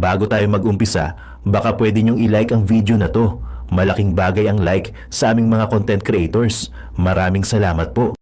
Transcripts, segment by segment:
Bago tayo mag-umpisa, baka pwede niyong i-like ang video na to. Malaking bagay ang like sa aming mga content creators. Maraming salamat po.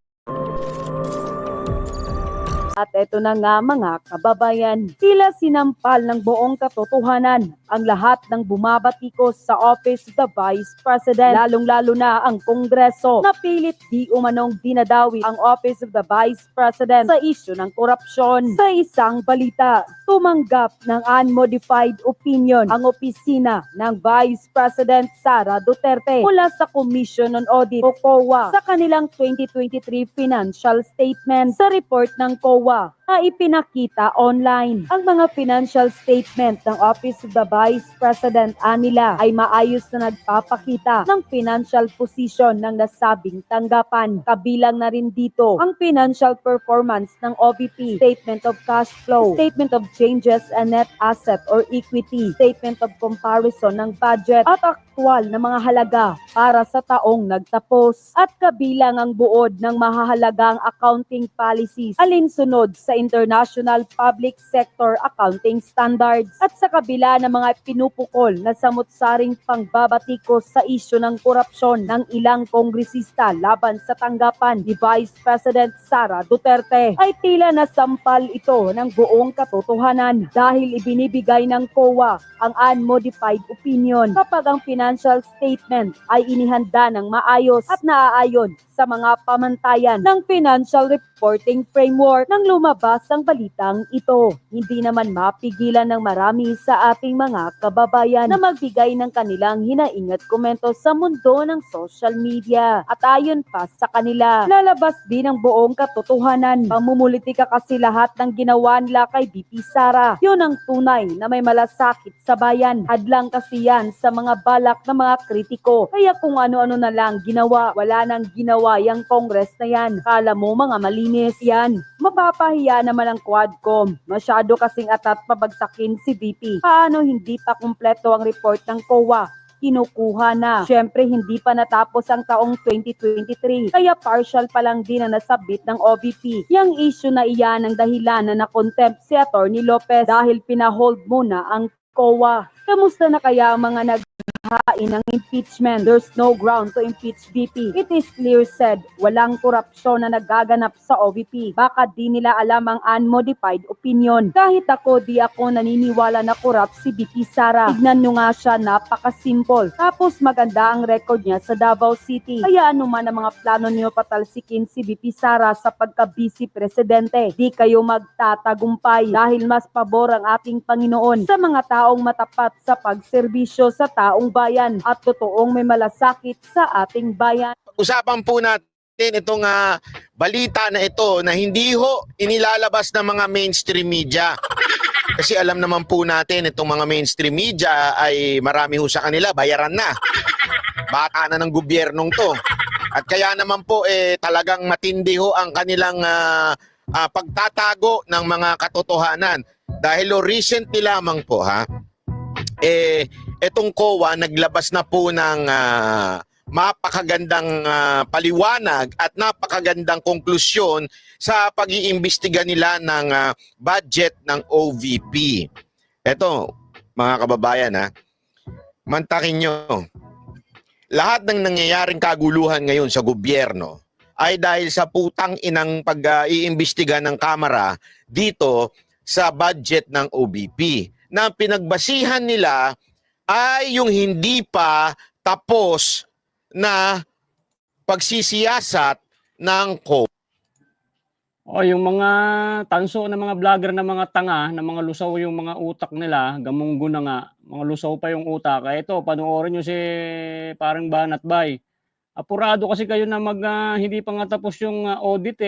At eto na nga mga kababayan, tila sinampal ng buong katotohanan ang lahat ng bumabatikos sa Office of the Vice President, lalong-lalo na ang Kongreso na pilit di umanong dinadawi ang Office of the Vice President sa isyu ng korupsyon. Sa isang balita, tumanggap ng unmodified opinion ang opisina ng Vice President Sara Duterte mula sa Commission on Audit o COA sa kanilang 2023 financial statement. Sa report ng COA na ipinakita online, ang mga financial statement ng Office of the Vice President nila ay maayos na nagpapakita ng financial position ng nasabing tanggapan. Kabilang na rin dito ang financial performance ng OVP, Statement of Cash Flow, Statement of Changes and Net Asset or Equity, Statement of Comparison ng Budget at aktwal na mga halaga para sa taong nagtapos. At kabilang ang buod ng mahahalagang accounting policies alinsunod sa International Public Sector Accounting Standards. At sa kabila ng mga pinupukol na samut-saring pangbabatikos sa isyu ng korupsyon ng ilang kongresista laban sa tanggapan ni Vice President Sara Duterte, ay tila nasampal ito ng buong katotohanan dahil ibinibigay ng COA ang unmodified opinion kapag ang financial statement ay inihanda ng maayos at naaayon sa mga pamantayan ng Financial Reporting Framework nang lumabas ang balitang ito. Hindi naman mapigilan ng marami sa ating mga kababayan na magbigay ng kanilang hinaing at komento sa mundo ng social media. At ayon pa sa kanila, lalabas din ang buong katotohanan. Pamumulitika kasi lahat ng ginawa nila kay VP Sara. Yun ang tunay na may malasakit sa bayan. Hadlang kasi yan sa mga balak ng mga kritiko. Kaya kung ano-ano na lang ginawa, wala nang ginawa yung Congress na yan. Kala mo mga malinis yan. Mapapahiya naman ang Quadcom. Masyado kasing atat pabagsakin si VP. Paano hindi pa kumpleto ang report ng COA? Kinukuha na. Siyempre, hindi pa natapos ang taong 2023. Kaya partial pa lang din na nasabit ng OVP. Yang issue na iyan ang dahilan na na-contempt si Atty. Lopez dahil pinahold muna ang COA. Kamusta na kaya ang mga hain ng impeachment? There's no ground to impeach VP. It is clear said, walang korupsyon na nagaganap sa OVP. Baka di nila alam ang unmodified opinion. Kahit ako, di ako naniniwala na korap si VP Sara. Tignan nyo nga siya, napaka-simple. Tapos maganda ang record niya sa Davao City. Kaya ano man ang mga plano niyo patalsikin si VP Sara sa pagka-vice presidente, di kayo magtatagumpay dahil mas pabor ang ating Panginoon sa mga taong matapat sa pagserbisyo sa taong bayan at totoong may malasakit sa ating bayan. Usapan po natin itong balita na ito na hindi ho inilalabas ng mga mainstream media. Kasi alam naman po natin itong mga mainstream media ay marami ho sa kanila, bayaran na. Bata na ng gobyernong to. At kaya naman po talagang matindi ho ang kanilang pagtatago ng mga katotohanan. Dahil recently lamang po etong COA naglabas na po ng mapakagandang paliwanag at napakagandang konklusyon sa pag-iimbestiga nila ng budget ng OVP. Eto, mga kababayan mantakin nyo, lahat ng nangyayaring kaguluhan ngayon sa gobyerno ay dahil sa putang inang pag-iimbestiga ng Kamara dito sa budget ng OVP. Na pinagbasihan nila ay yung hindi pa tapos na pagsisiyasat ng COA. O yung mga tanso na mga vlogger na mga tanga, na mga lusaw yung mga utak nila, gamunggo na nga, mga lusaw pa yung utak. Ito, panoorin nyo si parang Banat Bay. Apurado kasi kayo na hindi pa nga tapos yung audit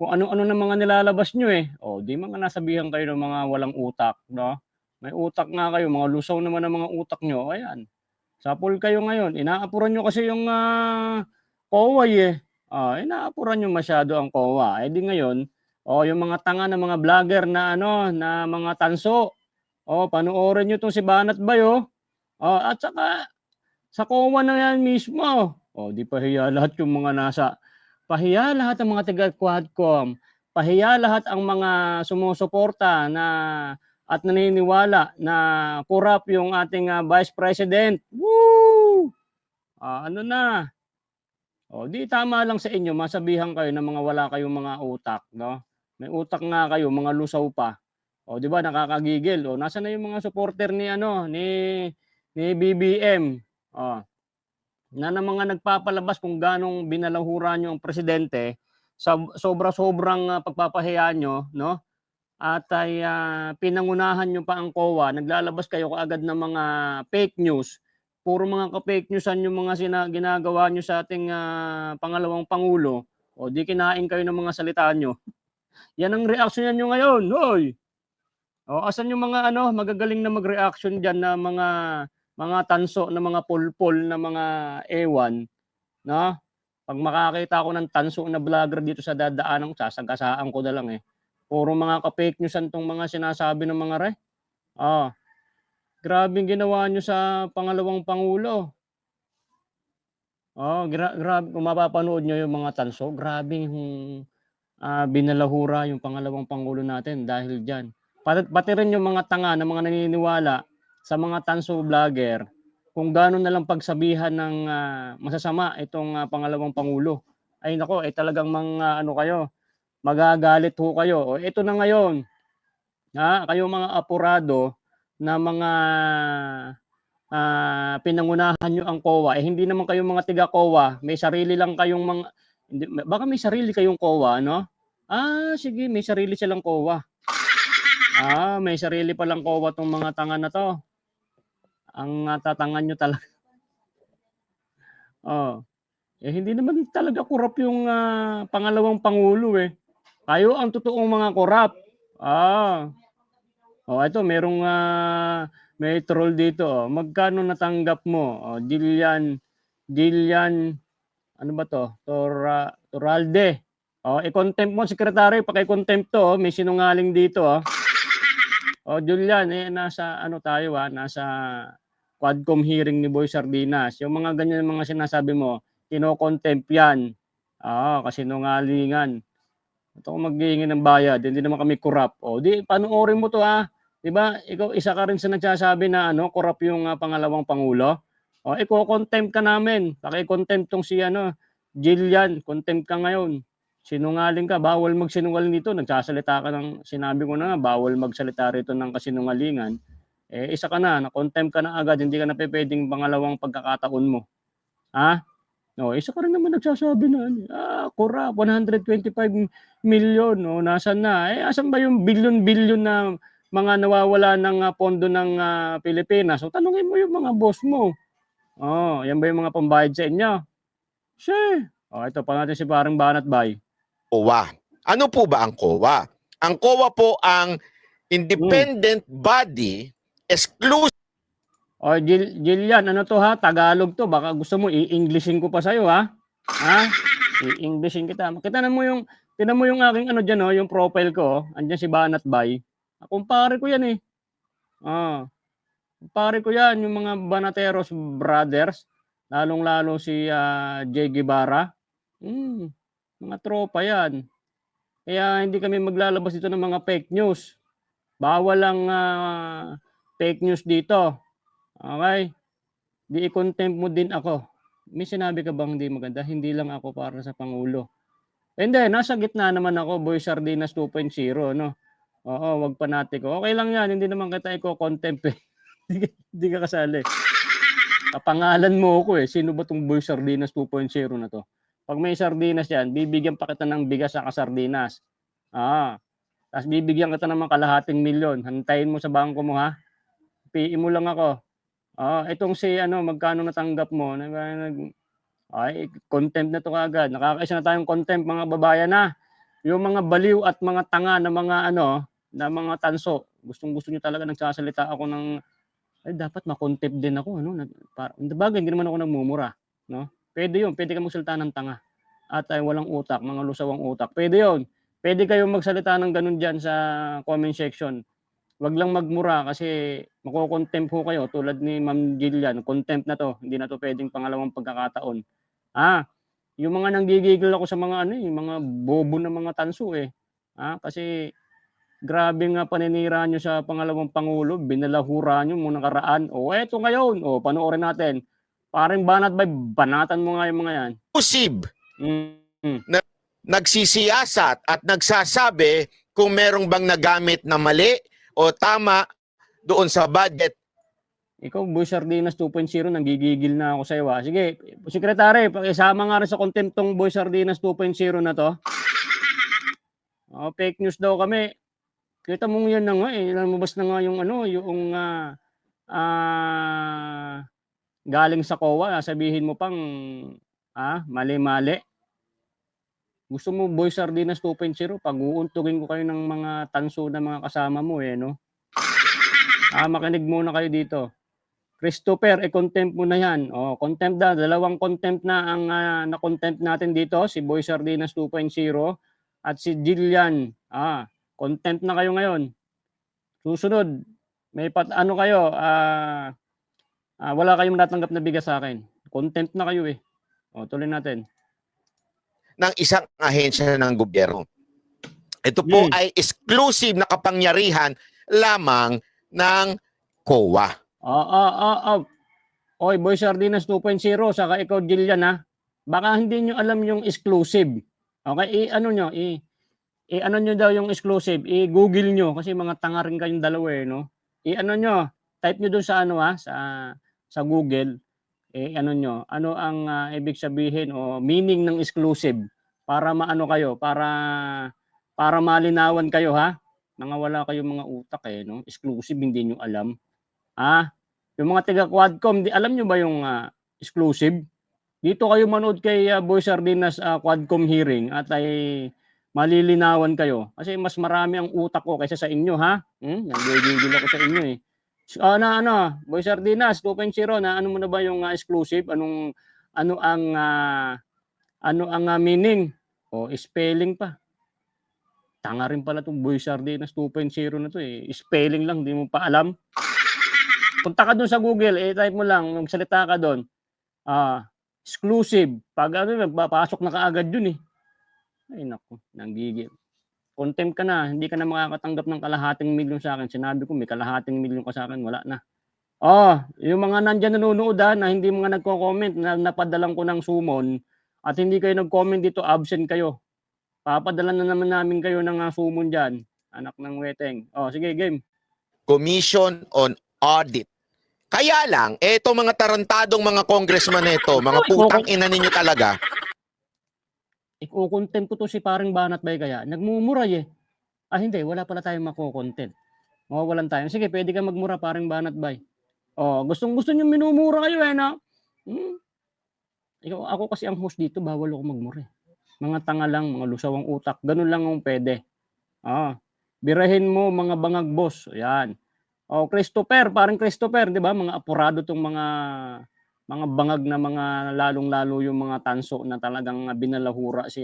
kung ano-ano na mga nilalabas nyo O, di mga nasabihan kayo ng mga walang utak, no? May utak nga kayo, mga lusaw naman ang mga utak nyo. Ayan, sapul kayo ngayon. Inaapuran nyo kasi yung COA inaapuran nyo masyado ang COA. Di ngayon, yung mga tanga na mga vlogger na na mga tanso. Panoorin nyo itong si Banat Bayo. At saka sa COA na yan mismo. Di pahiya lahat yung mga pahiya lahat ang mga taga Quadcom. Pahiya lahat ang mga sumusuporta na at naniniwala na corrupt yung ating Vice President. Woo! Ano na? O, di tama lang sa inyo, masabihan kayo ng mga wala kayong mga utak, no? May utak nga kayo, mga lusaw pa. O, di ba, nakakagigil. O, nasa na yung mga supporter ni, ni BBM? O, na mga nagpapalabas kung ganong binalahura nyo ang presidente, sa sobra-sobrang pagpapahiya nyo, no? At ay pinangunahan nyo pa ang COA, naglalabas kayo kaagad ng mga fake news. Puro mga ka-fake newsan yung mga ginagawa nyo sa ating pangalawang pangulo. O di kinain kayo ng mga salita nyo. Yan ang reaksyon nyo ngayon. Hoy! O asan yung mga magagaling na mag-reaction diyan na mga tanso na mga pulpol na mga ewan, no? Pag makakita ako ng tanso na vlogger dito sa dadaanan ko, sasagasaan ko na lang eh. Puro mga ka-fake newsan tong mga sinasabi ng mga re. Grabeng ginawa nyo sa pangalawang pangulo. Grabe kung mapapanood nyo yung mga tanso, grabeng binalahura yung pangalawang pangulo natin dahil diyan. Pati rin yung mga tanga na mga naniniwala sa mga tanso vlogger kung gaano na lang pagsabihan ng masasama itong pangalawang pangulo. Ay nako, talagang mga kayo, magagalit ho kayo. O ito na ngayon, kayo mga apurado na mga pinangunahan nyo ang COA, hindi naman kayo mga tiga COA, may sarili lang kayong baka may sarili kayong COA, no? Sige, may sarili silang COA. May sarili palang COA tong mga tanga na to. Ang tatangan nyo talaga. Hindi naman talaga korap yung pangalawang pangulo eh. Kayo ang totoong mga korap. Ito may troll dito. Magkano natanggap mo? Dilian, ano ba to? Toralde. I-contempt mo, sekretary, paki-contempt to. May sinungaling dito. Julian, nasa tayo nasa Quadcom hearing ni Boy Sardinas. Yung mga ganyan mga sinasabi mo, kino-contempt yan. Kasi nungalingan. Ito kung maghihingi ng bayad, hindi naman kami corrupt. Di panoorin mo to 'Di ba? Ikaw isa ka rin sa nagsasabi na corrupt yung pangalawang pangulo. Iko-contempt ka namin. Paki-contempt tong si Jillian, contempt ka ngayon. Sinungaling ka, bawal magsinungaling dito. Nagsasalita ka ng, sinabi ko na nga, bawal magsalita rito ng kasinungalingan. Isa ka na-contempt ka na agad, hindi ka na pwedeng pangalawang pagkakataon mo. Isa ka rin naman nagsasabi na, corrupt, 125 million, nasan na? Asan ba yung billion-billion na mga nawawala ng pondo ng Pilipinas? Tanungin mo yung mga boss mo. Yan ba yung mga pambayad sa inyo? Sure. Ito pa natin si parang Banat Bay. COA. Ano po ba ang COA? Ang COA po ang independent body exclusive. Jillian, ano to Tagalog to. Baka gusto mo i-Englishin ko pa sa'yo I-Englishin kita. Tinan mo yung aking dyan yung profile ko. Andyan si Banat Bay. Kumpare ko yan kumpare ko yan, yung mga Banateros brothers. Lalong-lalo si Jay Guevara. Mga tropa yan. Kaya hindi kami maglalabas dito ng mga fake news. Bawal ang fake news dito. Okay? Di i-contempt mo din ako. May sinabi ka bang hindi maganda? Hindi lang ako para sa Pangulo. Hindi, nasa gitna naman ako, Boy Sardinas 2.0, no? Wag panatiko. Okay lang yan, hindi naman kita i-contempt Hindi ka kasali. Kapangalan mo ako Sino ba tong Boy Sardinas 2.0 na to? Pag may sardinas yan, bibigyan pa kita ng bigas sa sardinas. Tapos bibigyan kita ng kalahating milyon. Hantayin mo sa bangko mo PI mo lang ako. Itong si magkano natanggap mo? Contempt na to kagad. Nakakaisa na tayong contempt mga babayan Yung mga baliw at mga tanga na mga na mga tanso. Gustong-gusto niyo talaga nagsasalita ako ng dapat ma-contempt din ako Bagay, hindi naman ako nagmumura, no? Pwede 'yun, pwede kang magsalita ng tanga at walang utak, mga lusawang utak. Pwede 'yun. Pwede kayong magsalita ng ganun diyan sa comment section. Wag lang magmura kasi mako-contempt ho kayo tulad ni Ma'am Jillian. Contempt na 'to, hindi na 'to pwedeng pangalawang pagkakataon. Yung mga nanggigigil ako sa mga yung mga bobo na mga tanso kasi Grabe nga paninira nyo sa pangalawang Pangulo, binalahura nyo muna nakaraan. O eto ngayon, o panoorin natin. Parang banat ba, banatan mo nga yung mga yan. Exclusive, Mm. nagsisiyasat at nagsasabi kung merong bang nagamit na mali o tama doon sa budget. Ikaw, Boy Sardinas 2.0, nanggigigil na ako sa iyo. Sige, Sekretary, pakisama nga rin sa kontentong Boy Sardinas 2.0 na to. Fake news daw kami. Kita mo yan na nga eh. Lumabas na nga yung ano, yung galing sa COA. Sabihin mo pang mali-mali. Gusto mo Boy Sardinas 2.0? Pag-uuntugin ko kayo ng mga tanso na mga kasama mo eh, no? Makinig muna kayo dito. Christopher, contempt mo na yan. Contempt na. Dalawang contempt na ang na-contempt natin dito. Si Boy Sardinas 2.0 at si Jillian. Contempt na kayo ngayon. Susunod, may ano kayo, wala kayong natanggap na bigas sa akin. Contempt na kayo eh. Tuloy natin. Ng isang ahensya ng gobyerno. Ito po ay exclusive na kapangyarihan lamang ng COA. Oy, Boy Sardinas 2.0, saka ikaw Jillian ha. Baka hindi nyo alam yung exclusive. Okay, ano nyo daw yung exclusive, i-google nyo kasi mga tanga rin kayong dalawa eh, no? Ano nyo, type nyo doon sa sa Google, ano nyo, ano ang ibig sabihin o meaning ng exclusive para maano kayo, para malinawan kayo ha. Mga wala kayong mga utak eh, no? Exclusive hindi nyo alam. Yung mga taga Quadcom, alam nyo ba yung exclusive? Dito kayo manood kay Boy Sardinas Quadcom hearing at ay malilinawan kayo. Kasi mas marami ang utak ko kaysa sa inyo, ha? Nanggigigil ako sa inyo, eh. Boy Sardinas 2.0, na ano mo na ba yung exclusive? Ano ang meaning? Spelling pa. Tanga rin pala itong Boy Sardinas 2.0 na to, eh. Spelling lang, di mo pa alam. Punta ka doon sa Google, type mo lang, magsalita ka doon. Exclusive. Pag magpapasok na kaagad yun, eh. Ay naku, nanggigil. Contempt ka na, hindi ka na makakatanggap ng kalahating milyon sa akin. Sinabi ko may kalahating milyon ka sa akin, wala na. Yung mga nandyan nanonood na hindi mga nagko-comment, na napadalan ko ng sumon at hindi kayo nag-comment dito, absent kayo. Papadalan na naman namin kayo ng sumon dyan. Anak ng weteng. Sige, game. Commission on Audit. Kaya lang, eto mga tarantadong mga congressman nito, mga putang ina ninyo talaga. Iko-content ko to si paring Banat Bay kaya. Nagmumuray eh. Hindi, wala pala tayong mako-content. Mawawalan tayo. Sige, pwede ka magmura paring Banat Bay. Gustong-gusto niyo minumura kayo eh, na. Ako kasi ang host dito, bawal ako magmura. Mga tanga lang, mga lusaw ang utak. Ganun lang ang pwede. Birahin mo mga bangag boss. Ayan. Christopher, parang Christopher, di ba? Mga apurado tong mga bangag na mga lalong-lalo yung mga tanso na talagang binalahura si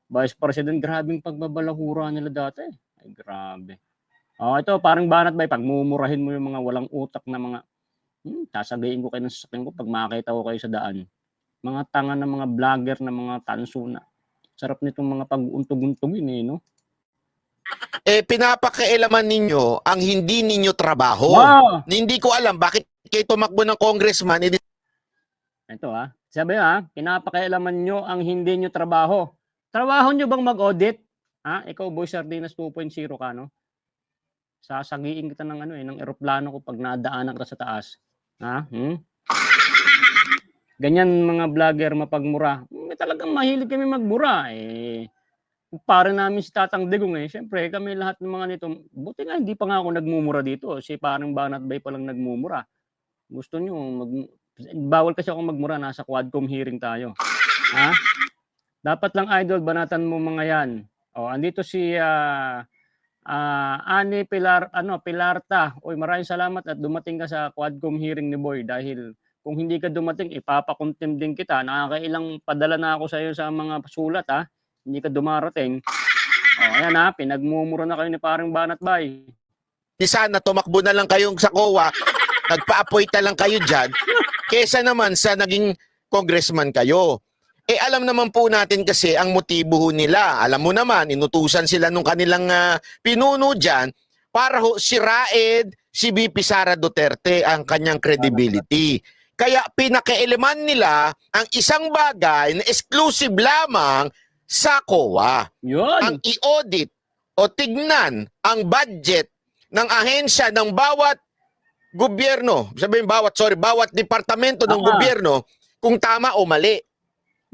Vice President. Grabing pagbabalahura nila dati. Ay, grabe. Ito, parang Banat Bay, pagmumurahin mo yung mga walang utak na mga, sasagayin ko kayo ng sasakyan ko pag makakita ko kayo sa daan. Mga tanga na mga vlogger na mga tanso na. Sarap nitong mga pag-untog-untogin eh, no? Pinapakialaman ninyo ang hindi ninyo trabaho. Wow! Hindi ko alam bakit kayo tumakbo ng congressman. Ito sabi pinapakialaman nyo ang hindi nyo trabaho. Trabaho nyo bang mag-audit? Ikaw Boy Sardinas 2.0 ka, no? Sasagiin kita ng ng eroplano ko pag nadaanan ka sa taas. Ganyan mga vlogger mapagmura. Talagang mahilig kami magmura para namin si Tatang Digong Siyempre kami lahat ng mga nito. Buti nga hindi pa nga ako nagmumura dito. Si parang Banat Bay pa lang nagmumura. Gusto nyo bawal kasi ako magmura, nasa Quadcom hearing tayo. Dapat lang idol, banatan mo mga yan. Andito si Ani Pilarta. Maraming salamat at dumating ka sa Quadcom hearing ni Boy dahil kung hindi ka dumating, ipapakontempt din kita. Nakakailang padala na ako sa iyo sa mga sulat Hindi ka dumarating. Ayan pinagmumura na kayo ni parang Banat Bay. Sana tumakbo na lang kayong sa COA, nagpa-appoint na lang kayo dyan, kesa naman sa naging congressman kayo. Eh alam naman po natin kasi ang motibo ho nila. Alam mo naman, inutusan sila nung kanilang pinuno dyan para ho sirain si VP Sara Duterte ang kanyang credibility. Kaya pinakialaman nila ang isang bagay na exclusive lamang sa COA. Ang Yun. i-audit o tignan ang budget ng ahensya ng bawat gobyerno, bawat departamento ng gobyerno kung tama o mali.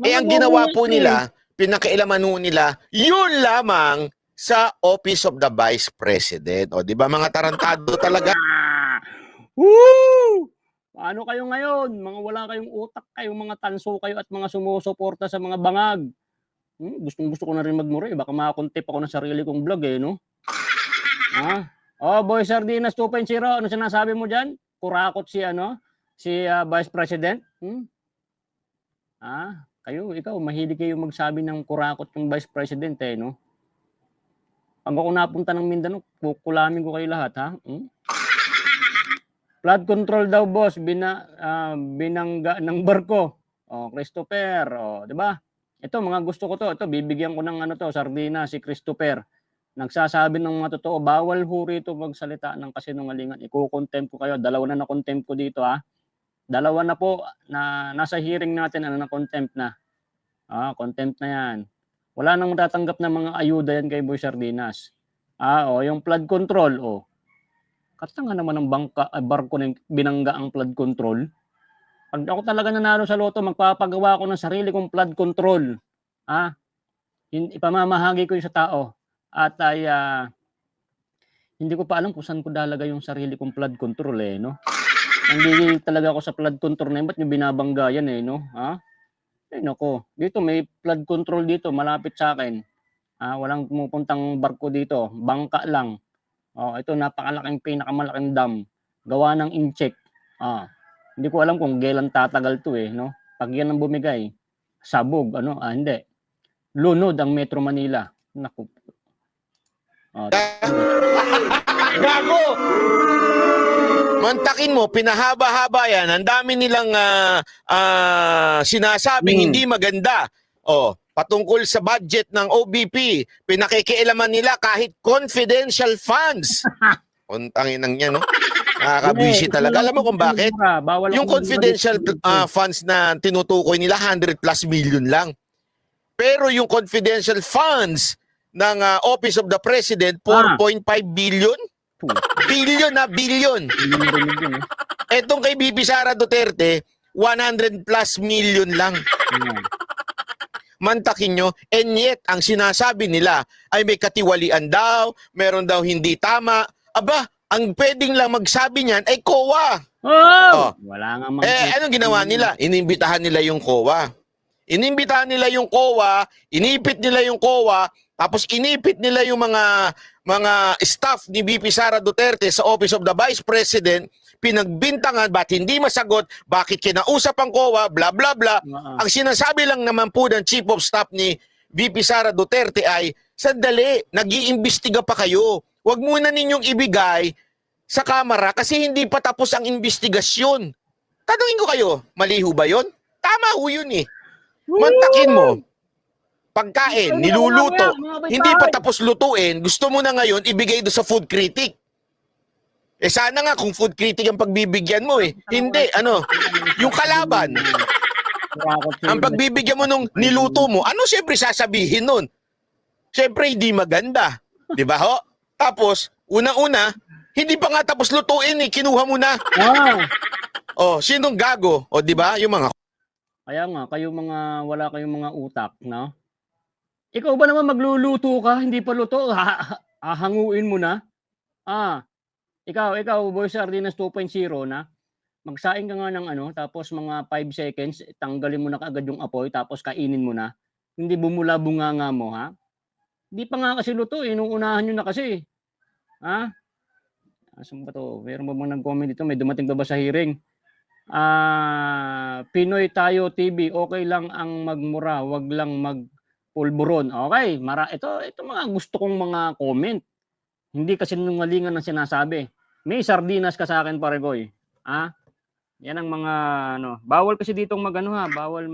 Eh ang ginawa po nila, pinakialaman ho nila, yun lamang sa Office of the Vice President. O di ba mga tarantado talaga? Woo! Paano kayo ngayon? Mga wala kayong utak kayo, mga tanso kayo at mga sumusuporta sa mga bangag. Gustong-gusto ko na rin magmura eh. Baka makakontip ako ng sarili kong vlog eh, no? Ha? Oh, Boy Sardinas 2.0, ano sinasabi mo dyan? Kurakot si Vice President? Ikaw, mahilig kayo magsabi ng kurakot yung Vice President eh, no? Pag ako napunta ng Mindanao, kukulamin ko kayo lahat, ha? Flood control daw, boss, binangga ng barko. Christopher, di ba? Ito, mga gusto ko to. Ito, bibigyan ko ng Sardinas, si Christopher. Nagsasabi ng mga totoo, bawal ho rito magsalita ng kasinungalingan. Iko-contempt ko kayo. Dalawa na na-contempt ko dito, ha? Dalawa na po na nasa hearing natin na-contempt na. Contempt na yan. Wala nang matatanggap na mga ayuda yan kay Boy Sardinas. Yung flood control, katanga naman ng barko na binangga ang flood control. Pag ako talaga nanalo sa loto, magpapagawa ko ng sarili kong flood control. Ipamamahagi ko yung sa tao. At hindi ko pa alam kung saan ko dalagay yung sarili kong flood control eh, no? Hindi talaga ako sa flood control na yun. Ba't yung binabangga yan eh, no? Ay nako, dito may flood control dito, malapit sa akin. Walang pumupuntang barko dito, bangka lang. Ito pinakamalaking dam. Gawa ng incheck. Hindi ko alam kung kailan tatagal to eh, no? Pag yan ang bumigay, sabog, hindi. Lunod ang Metro Manila. Naku. Gago! Mantakin mo, pinahaba-haba yan. Ang dami nilang sinasabing hindi maganda. Patungkol sa budget ng OBP, pinakikialaman nila kahit confidential funds. Untangin ng yan, no? Nakakabwisi talaga. Alam mo kung bakit? Yung confidential funds na tinutukoy nila, 100+ million lang. Pero yung confidential funds ng Office of the President, 4.5 billion? Billion. Etong kay BP Sara Duterte, 100+ million lang. Mantakin nyo, and yet, ang sinasabi nila ay may katiwalian daw, meron daw hindi tama. Aba, ang pwedeng lang magsabi niyan ay COA. Wala nga anong ginawa nila? Inimbitahan nila yung COA. Inimbitahan nila yung COA, inipit nila yung COA, tapos inipit nila yung mga staff ni VP Sara Duterte sa Office of the Vice President, pinagbintangan, ba't hindi masagot, bakit kinausap ang COA, bla bla bla. Ang sinasabi lang naman po ng Chief of Staff ni VP Sara Duterte ay, sandali, nag-iimbestiga pa kayo. Huwag muna ninyong ibigay sa kamera kasi hindi pa tapos ang investigasyon. Tanungin ko kayo, mali ho ba yun? Tama ho yun eh. Mantakin mo, pagkain, niluluto, hindi pa tapos lutuin, gusto mo na ngayon ibigay do sa food critic. Sana nga kung food critic ang pagbibigyan mo eh. Hindi, yung kalaban. Ang pagbibigyan mo nung niluto mo, siyempre sasabihin nun? Siyempre hindi maganda. Di ba ho? Tapos, una-una, hindi pa nga tapos lutuin eh, kinuha mo na. Sinong gago? Di ba? Yung mga... Kaya nga, wala kayong mga utak, no? Ikaw ba naman magluluto ka? Hindi pa luto, hahanguin mo na? Ikaw, Boy Sardinas 2.0 na, magsaing ka nga ng tapos mga 5 seconds, tanggalin mo na kaagad yung apoy, tapos kainin mo na. Hindi bumula-bunganga mo, ha? Hindi pa nga kasi luto, inuunahan nyo na kasi. Asan ba to? Meron ba mga nag-comment dito? May dumating ba sa hearing? Pinoy Tayo TV, okay lang ang magmura, wag lang magpulburon. Okay, ito mga gusto kong mga comment. Hindi kasi nungalingan ang sinasabi. May sardinas ka sa akin, Paregoy. Yan ang mga bawal kasi ditong bawal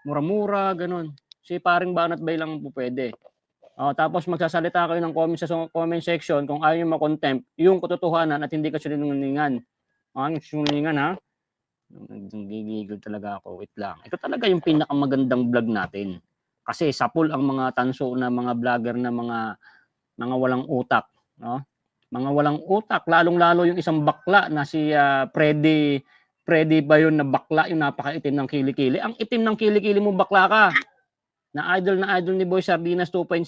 Mura-mura, ganun. Si paring Banat Bay lang po pwede. Tapos magsasalita kayo ng comment section kung ayaw nyo makontempt yung katotohanan at hindi ka sinungalingan. Sinungalingan ha? Gigigil talaga ako. Wait lang. Ito talaga yung pinakamagandang vlog natin. Kasi sapul ang mga tanso na mga vlogger na mga walang utak. No? Mga walang utak. Lalong-lalo yung isang bakla na si Freddy ba yun na bakla, yung napakaitim ng kilikili. Ang itim ng kilikili mo bakla ka. Na idol ni Boy Sardinas 2.0.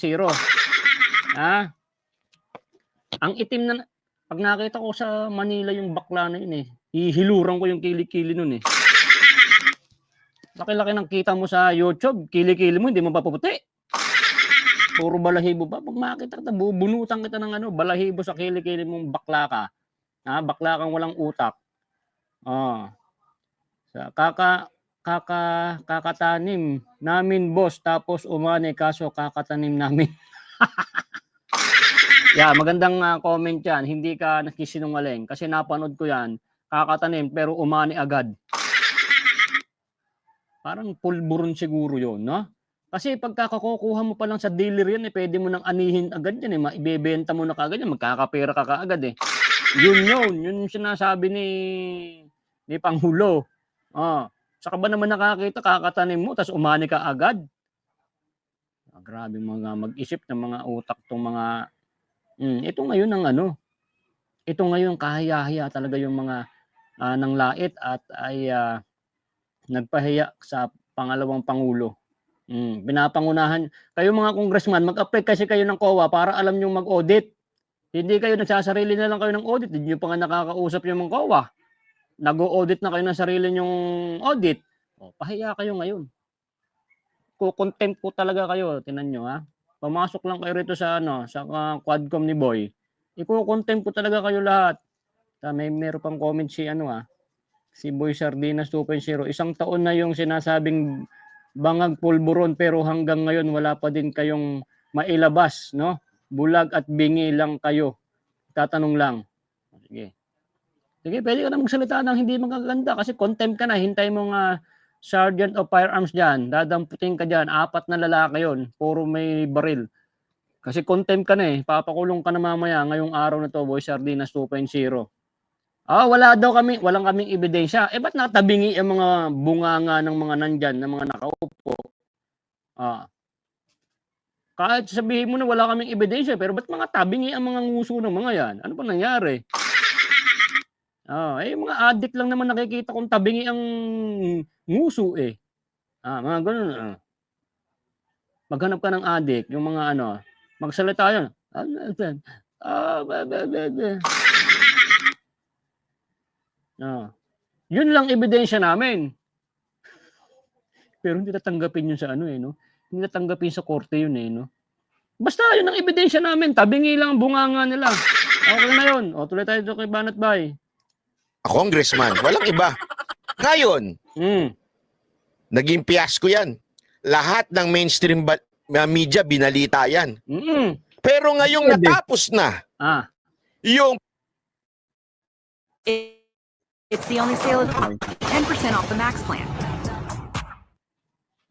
Ha? Ang itim na, pag nakita ko sa Manila yung bakla na yun hihiluran ko yung kilikili nun Laki-laki ng kita mo sa YouTube, kilikili mo, hindi mo papuputi. Puro balahibo pa. Pag makita kita, bubunutan kita ng balahibo sa kilikili mong bakla ka. Ha? Bakla kang walang utak. Kakatanim namin boss tapos umani kaso kakatanim namin. Magandang comment yan. Hindi ka nakisinungaling kasi napanood ko yan. Kakatanim pero umani agad. Parang pulburon siguro yun, no? Kasi pagkakakukuha mo pa lang sa dealer yan, pwede mo nang anihin agad yan. Maibebenta mo na kagad yan. Magkakapera ka kaagad Yun yung sinasabi ni Pangulo. Saka ba naman nakakita, kakatanim mo, tapos umani ka agad? Grabe mga mag-isip ng mga utak tong mga... ito ngayon kahiya-hiya talaga yung mga nanglait at ay nagpahiya sa pangalawang Pangulo. Pinapangunahan. Kayo mga congressman, mag-apply kasi kayo ng COA para alam nyo mag-audit. Hindi kayo nagsasarili na lang kayo ng audit. Hindi nyo pa nga nakakausap yung mga COA. Nag-o-audit na kayo ng sarili nyong audit. Pahiya kayo ngayon. Kukontent po talaga kayo. Tinan nyo ha. Pamasok lang kayo rito sa Quadcom ni Boy. Iko-content po talaga kayo lahat. Meron pang comment si Boy Sardinas 2.0. 1 taon na yung sinasabing bangag pulburon pero hanggang ngayon wala pa din kayong mailabas, no? Bulag at bingi lang kayo. Tatanong lang. Sige, pwede ka na magsalita ng hindi magaganda kasi contempt ka na. Hintay mo nga Sergeant of Firearms dyan. Dadamputin ka dyan. 4 na lalaki yun. Puro may baril. Kasi contempt ka na Papakulong ka na mamaya ngayong araw na to, Boy Sardinas 2.0. Walang kaming ebidensya. Ba't natabingi ang mga bunganga ng mga nandyan, ng mga nakaupo? Kahit sabihin mo na wala kaming ebidensya, pero ba't mga tabingi ang mga nguso ng mga yan? Ano pa nangyari? Yung mga addict lang naman nakikita kong tabingi ang nguso mga ganun. Maghanap ka ng addict, yung mga magsalita yun. Yun lang ebidensya namin. Pero hindi tatanggapin yun sa no? Hindi tatanggapin sa korte yun no? Basta yun ang ebidensya namin. Tabingi lang ang bunganga nila. Okay na yun. Tuloy tayo kay Banat Bay. Congressman, walang iba. Ngayon, naging fiasco yan. Lahat ng mainstream media binalita yan. Pero ngayong natapos na, yung It's the only sale of 10% off the Max plan.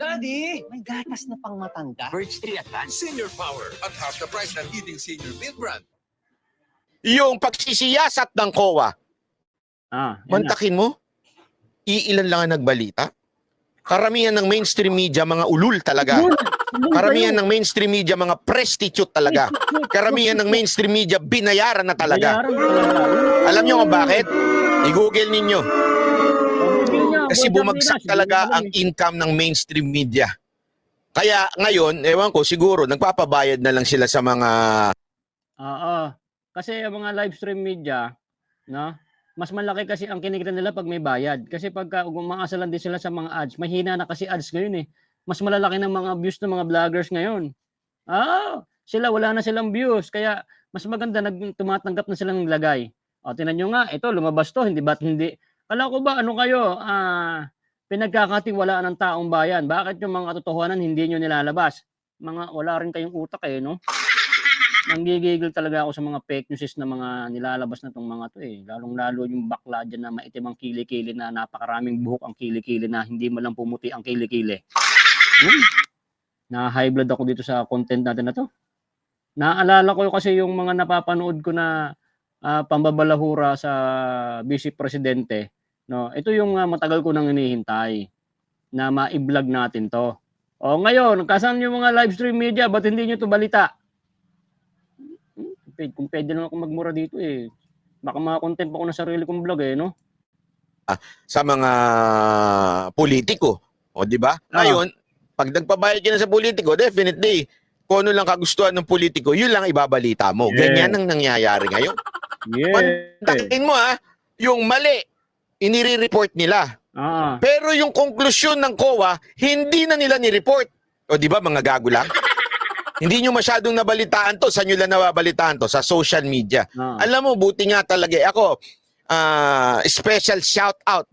Daddy, may gatas na pang matanda. Birch Tree Advance. Senior power at half the price ng leading senior milk brand. yung pagsisiyasat ng COA, mantakin mo, iilan lang ang nagbalita. Karamihan ng mainstream media, mga ulul talaga. Karamihan ng mainstream media, mga prostitute talaga. Karamihan ng mainstream media, binayaran na talaga. Alam nyo kung bakit? I-google ninyo. Kasi bumagsak talaga ang income ng mainstream media. Kaya ngayon, ewan ko, siguro, nagpapabayad na lang sila sa mga... Kasi ang mga live stream media, no? Mas malaki kasi ang kinikita nila pag may bayad. Kasi pagka umaasalan din sila sa mga ads, mahina na kasi ads ngayon Mas malalaki ng mga views ng mga vloggers ngayon. Sila wala na silang views. Kaya mas maganda tumatanggap na silang lagay. Tingnan nyo nga, ito lumabas to, hindi. Kala ko ba ano kayo, pinagkakatiwalaan ng taong bayan. Bakit yung mga katotohanan hindi nyo nilalabas? Wala rin kayong utak no? Nanggigigil talaga ako sa mga fake news na mga nilalabas na tong mga to Lalong-lalo yung bakla dyan na maitim ang kilikili na napakaraming buhok ang kilikili na hindi mo lang pumuti ang kilikili. Na high blood ako dito sa content natin na to. Naalala ko kasi yung mga napapanood ko na pambabalahura sa Vice Presidente. No, ito yung matagal ko nang hinihintay na ma-vlog natin to. O ngayon, kasan yung mga live stream media, ba't hindi nyo to balita? Kung pwede lang ako magmura dito eh. Baka makakontent pa ako ng sarili kong vlog eh, no? Sa mga politiko. O, di ba? Ngayon, pag nagpabayad ka na sa politiko, definitely, kung ano lang kagustuhan ng politiko, yun lang ibabalita mo. Yeah. Ganyan ang nangyayari ngayon. Yeah. Pantakin mo yung mali, inire-report nila. Pero yung konklusyon ng COA, hindi na nila ni-report. O di ba, mga gago lang? Hindi nyo masyadong nabalitaan to. Saan nyo lang nababalitaan to? Sa social media. Alam mo, buti nga talaga. Ako, special shout out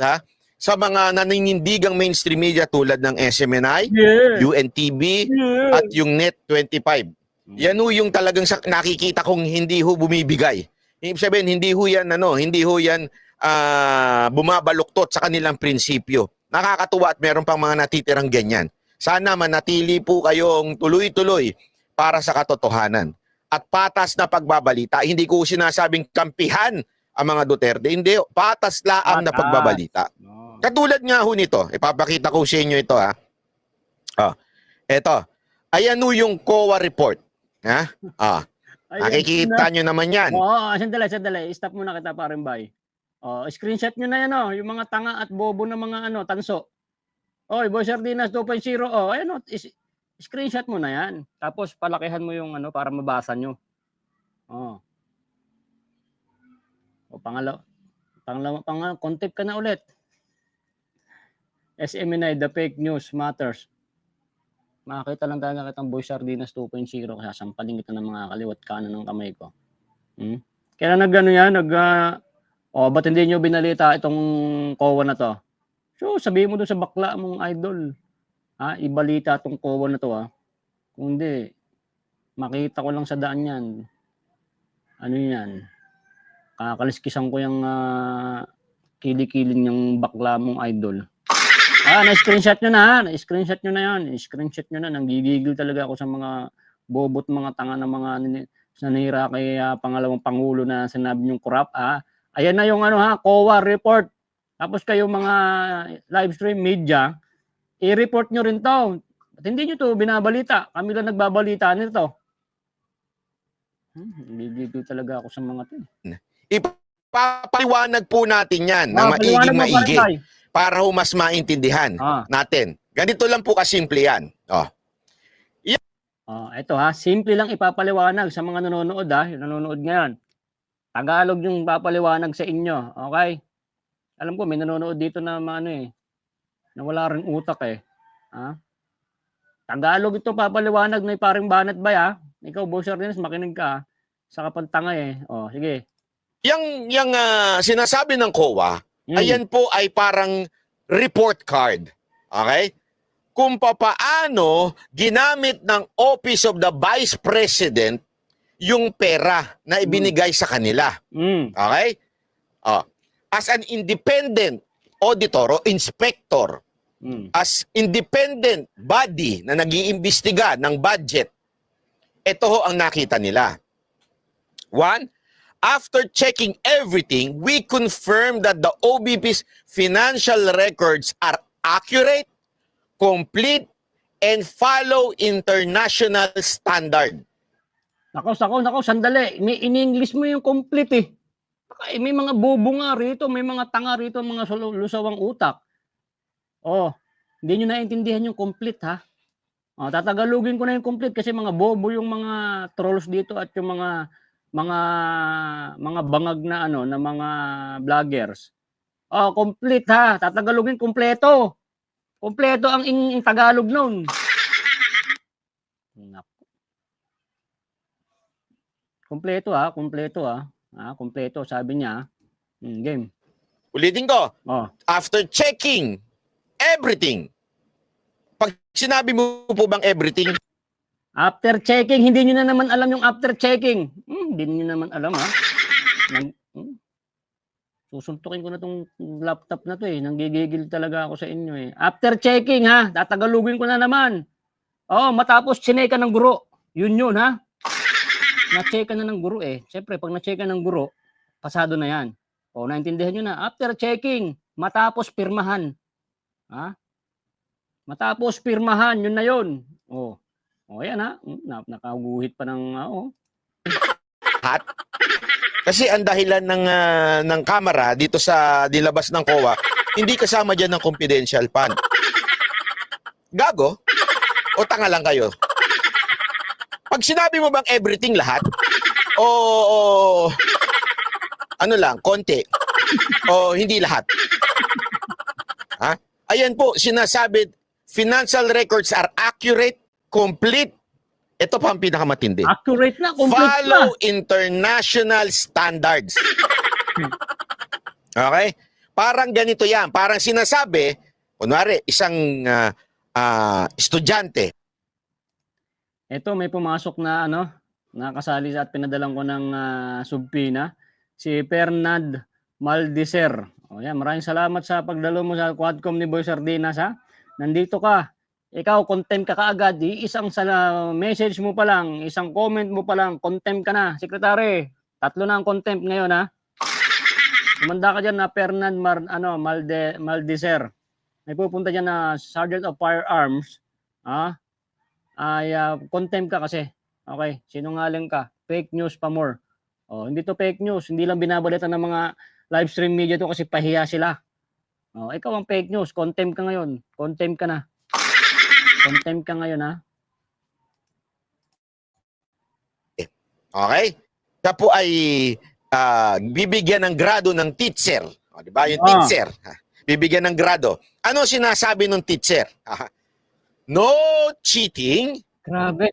sa mga naninindigang mainstream media tulad ng SMNI, UNTV, at yung Net25. Yan ho yung talagang nakikita kong hindi ho bumibigay. Ibig sabihin, hindi ho yan bumabaluktot sa kanilang prinsipyo. Nakakatuwa at meron pang mga natitirang ganyan. Sana manatili po kayong tuloy-tuloy para sa katotohanan. At patas na pagbabalita. Hindi ko sinasabing kampihan ang mga Duterte. Hindi, patas laang na pagbabalita. Katulad nga ho nito. Ipapakita ko sa inyo ito Ito. Ayan ho yung COA report. Nakikita nyo naman yan. Sandali. Stop muna kita, paring bay. Screenshot nyo na yan, yung mga tanga at bobo na mga tanso. Oy, Boy Sardinas 2.0. Ayun, screenshot mo na yan. Tapos palakihan mo yung para mabasa nyo. Pangalawa, content ka na ulit. SMNI, the fake news matters. Makakita lang talaga kitang Boy Sardinas 2.0 kaya sampaling kita ng mga kaliwat kanan ng kamay ko. Kaya ba't hindi nyo binalita itong COA na to? So, sabihin mo doon sa bakla mong idol. Ibalita itong COA na to Kung hindi, makita ko lang sa daan yan. Ano yan? Kakaliskisan ko yung kilikilin yung bakla mong idol. Na-screenshot nyo na. Na-screenshot nyo na yan. I-screenshot nyo na. Nanggigigil talaga ako sa mga bobot, mga tanga na mga nanira kay pangalawang pangulo na sinabi nyong corrupt. Ayan na yung COA report. Tapos kayo mga live stream media, i-report nyo rin to. At hindi nyo to binabalita. Kami lang nagbabalita nito. Nanggigigil talaga ako sa mga to. Ipapaliwanag po natin yan na maigi para ho mas maintindihan natin. Ganito lang po kasimple yan. Ito simple lang ipapaliwanag sa mga nanonood yung nanonood ngayon. Tagalog yung papaliwanag sa inyo, okay? Alam ko may nanonood dito na na wala ring utak Tagalog ito papaliwanag na paring banat ba Ikaw, Boy Sardinas, makinig ka sa kapantanga sige. Yang sinasabi ng COA, ayan po ay parang report card. Okay? Kung papaano ginamit ng Office of the Vice President yung pera na ibinigay sa kanila. Okay? As an independent auditor o inspector, as independent body na nag-iimbestiga ng budget, ito ho ang nakita nila. One, after checking everything, we confirm that the OBP's financial records are accurate, complete, and follow international standard. Nako, sandali. In-English mo yung complete May mga bobo nga rito, may mga tanga rito, mga lusawang utak. Hindi nyo naiintindihan yung complete tatagalugin ko na yung complete kasi mga bobo yung mga trolls dito at yung mga bangag na na mga vloggers. Complete tatagalugin kompleto. Kompleto ang Tagalog noon. Kompleto kompleto sabi niya. Game. Ulitin ko. After checking everything. Pag sinabi mo po bang everything? After checking, hindi niyo na naman alam yung after checking. Hindi niyo naman alam Susuntukin ko na 'tong laptop na 'to, eh. Nanggigigil talaga ako sa inyo, eh. After checking, ha, tatagalugin ko na naman. Oo, matapos chinekan ng guro. Yun, ha. Na-checkan na ng guro, eh. Siyempre 'pag na-checkan ng guro, pasado na 'yan. O, naintindihan niyo na. After checking, matapos pirmahan. Ha? Matapos pirmahan, yun na yun. Oh. Oh, ayan, ha. Nakaguhit pa ng, oh. Lahat. Kasi ang dahilan ng kamera dito sa nilabas ng COA, hindi kasama diyan ng confidential fund. Gago? O tanga lang kayo? Pag sinabi mo bang everything lahat? O ano lang, konti? O hindi lahat? Ha? Ayan po, sinasabi, financial records are accurate, complete. Ito pa ang pinakamatindi. Accurate na, complete na. Follow international standards. Okay? Parang ganito yan. Parang sinasabi, kunwari, isang estudyante. Ito, may pumasok na nakasali at pinadalan ko ng subpina, si Fernand Maldiser. O yan, maraming salamat sa pagdalo mo sa Quadcom ni Boy Sardinas, ha. Nandito ka. Ikaw, contempt ka kaagad. Isang message mo pa lang, isang comment mo pa lang, contempt ka na. Sekretary, 3 na ang contempt ngayon, ha. Kumanda ka dyan na Fernand Maldiser. May pupunta dyan na Sergeant of Firearms, ha. Ay contempt ka kasi. Okay, sinungaling ka. Fake news pa more. Oh, hindi to fake news. Hindi lang binabalita ng mga live stream media to kasi pahiya sila. Oh, ikaw ang fake news. Contempt ka ngayon. Contempt ka na. Contempt ka ngayon, ha. Okay? Siya po ay bibigyan ng grado ng teacher. O, di ba? Yung teacher. Bibigyan ng grado. Ano sinasabi ng teacher? No cheating. Grabe.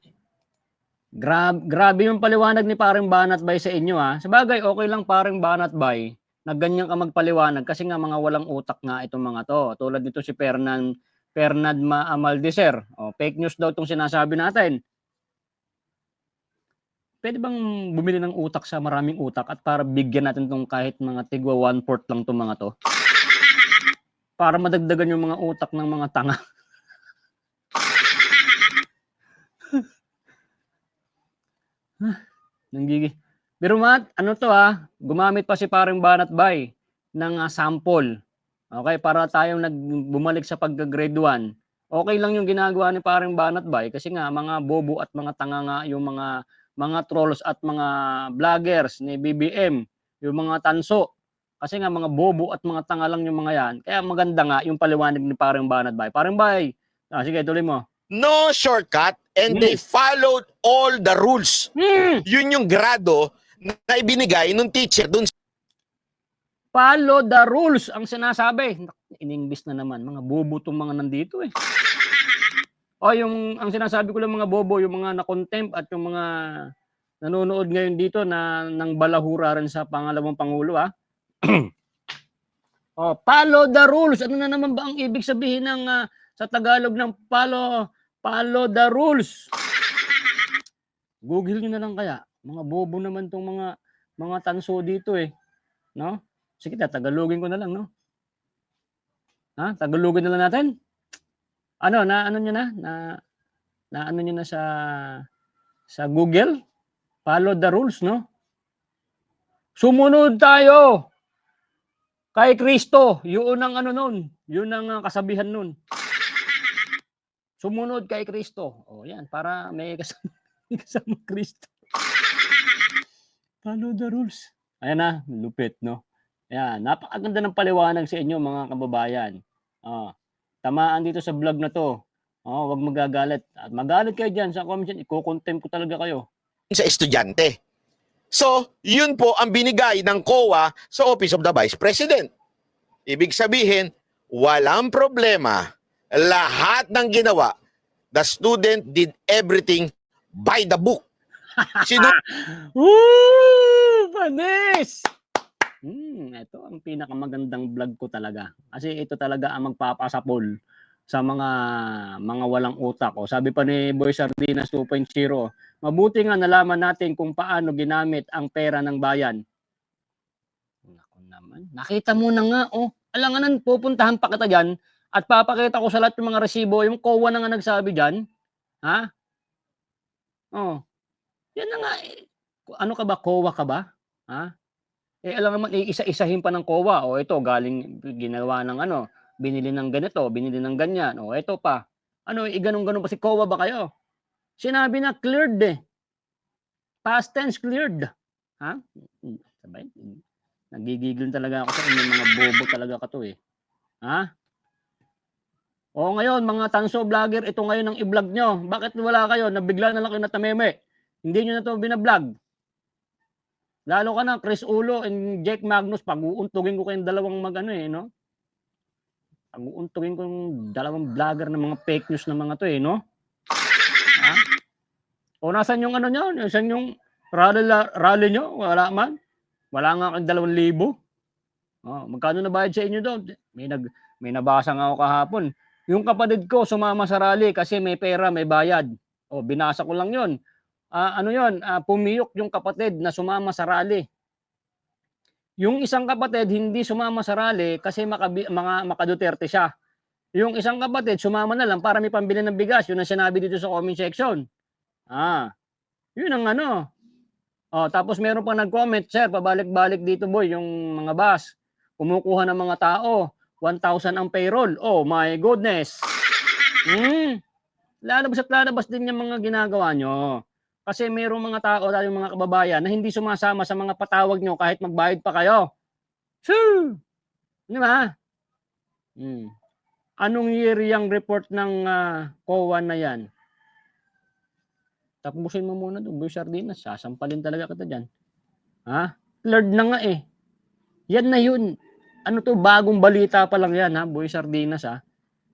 Grabe yung paliwanag ni Paring Banat Bay sa inyo, ha. Sabagay, okay lang Paring Banat Bay na ganyan ka magpaliwanag kasi nga mga walang utak nga itong mga to. Tulad nito si Fernand Maldiser. O, fake news daw itong sinasabi natin. Pwede bang bumili ng utak sa maraming utak at para bigyan natin itong kahit mga tigwa 1/4 lang itong mga to? Para madagdagan yung mga utak ng mga tanga. Pero gumamit pa si Paring Banat Bay ng sample. Okay, para tayong bumalik sa pagka-grade 1. Okay lang yung ginagawa ni Paring Banat Bay kasi nga mga bobo at mga tanga nga yung mga trolls at mga vloggers ni BBM, yung mga tanso. Kasi nga mga bobo at mga tanga lang yung mga yan. Kaya maganda nga yung paliwanag ni Paring Banat Bay. Paring Bay, sige, tuloy mo. No shortcut and they followed all the rules. Yun yung grado na ibinigay ng teacher dun. Follow the rules ang sinasabi. In-English na naman. Mga bobo tong mga nandito, eh. O ang sinasabi ko lang mga bobo, yung mga na-contempt at yung mga nanonood ngayon dito na nang balahura rin sa pangalawang pangulo, ha. Follow the rules. Ano na naman ba ang ibig sabihin ng sa Tagalog ng follow the rules? Google niyo na lang kaya. Mga bobo naman tong mga tanso dito, eh. No? Sige, tagalogin ko na lang, no? Ha? Tagalogin na lang natin? Ano niyo na ano niyo na sa Google? Follow the rules, no? Sumunod tayo kay Kristo. Yun ang nun. Yun ang kasabihan nun. Sumunod kay Kristo. O yan, para may kasama Kristo. Follow the rules. Ayan na, lupit, no? Ayan, napakaganda ng paliwanag sa inyo mga kababayan. Tamaan dito sa vlog na to. Wag magagalit. At magalit kayo dyan sa comment, iko-contempt ko talaga kayo. Sa estudyante. So, yun po ang binigay ng COA sa Office of the Vice President. Ibig sabihin, walang problema. Lahat ng ginawa, the student did everything by the book. Woo! Panis! Ito ang pinakamagandang vlog ko talaga. Kasi ito talaga ang magpapasapol sa mga walang utak. Sabi pa ni Boy Sardinas 2.0, mabuti nga nalaman natin kung paano ginamit ang pera ng bayan. naman. Nakita mo na nga, oh. Alanganan, pupuntahan pa kita dyan at papakita ko sa lahat ng mga resibo. Yung COA na nga nagsabi dyan. Ha? Oh. Yan na nga. Ano ka ba? COA ka ba? Ha? Alam naman, isa-isahin pa ng COA. O ito, galing, ginawa ng ano, binili ng ganito, binili ng ganyan. O ito pa. Ano, ganun-ganun pa si COA ba kayo? Sinabi na cleared eh. Past tense cleared. Ha? Sabay, nagigigil talaga ako sa inyo, mga bobo talaga ka to eh. Ha? O ngayon, mga tanso vlogger, ito ngayon ang i-vlog nyo. Bakit wala kayo? Nabigla na lang kayo natameme. Hindi nyo na to binablog. Lalo ka na, Chris Ulo and Jake Magnus, pag-uuntugin ko kayong dalawang mag-ano eh, no? Pag-uuntugin ko yung dalawang vlogger ng mga fake news na mga to eh, no? Ha? O nasan yung ano nyo? Nasan yung rally nyo? Wala man? Wala nga kang 2,000. Oh, magkano nabayad sa inyo doon? May nabasa nga ako kahapon. Yung kapatid ko sumama sa rally kasi may pera, may bayad. Oh, binasa ko lang 'yon. Ano 'yon? Pumiyok yung kapatid na sumama sa rally. Yung isang kapatid hindi sumama sa rally kasi maka-Duterte siya. Yung isang kapatid sumama na lang para may pambili ng bigas. Yun ang sinabi dito sa comment section. Yun ang ano. Oh, tapos meron pa nag-comment, sir, pabalik-balik dito boy, yung mga bus. Kumukuha ng mga tao, 1,000 ang payroll. Oh my goodness. Lalabas at lalabas din yung mga ginagawa nyo. Kasi mayroong mga tao, tayong mga kababayan, na hindi sumasama sa mga patawag nyo kahit magbayad pa kayo. Sure. Di ba? Anong year yung report ng COA na yan? Tapusin mo muna doon, Boy Sardinas. Sasampalin talaga kita dyan. Ha? Cleared na nga eh. Yan na yun. Ano to, bagong balita pa lang yan ha, Boy Sardinas ha.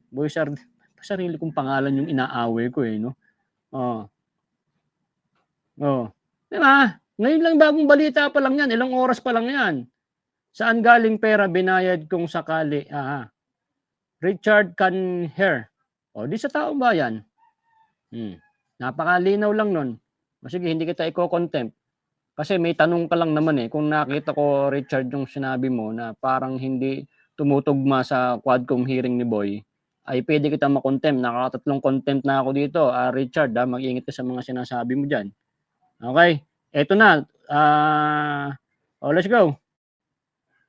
Boy Sardinas. Sarili kong pangalan yung inaaway ko eh, no? Oh. Diba? Ngayon lang bagong balita pa lang yan. Ilang oras pa lang yan. Saan galing pera binayad kung sakali? Richard Canher. O, di sa taong bayan. Napakalinaw lang nun. O sige, hindi kita i-contempt. Kasi may tanong ka lang naman eh. Kung nakita ko, Richard, yung sinabi mo na parang hindi tumutugma sa Quadcom hearing ni Boy, ay pwede kita makontempt. Nakakatatlong contempt na ako dito. Richard, mag-ingat ka sa mga sinasabi mo dyan. Okay? Eto na. Let's go.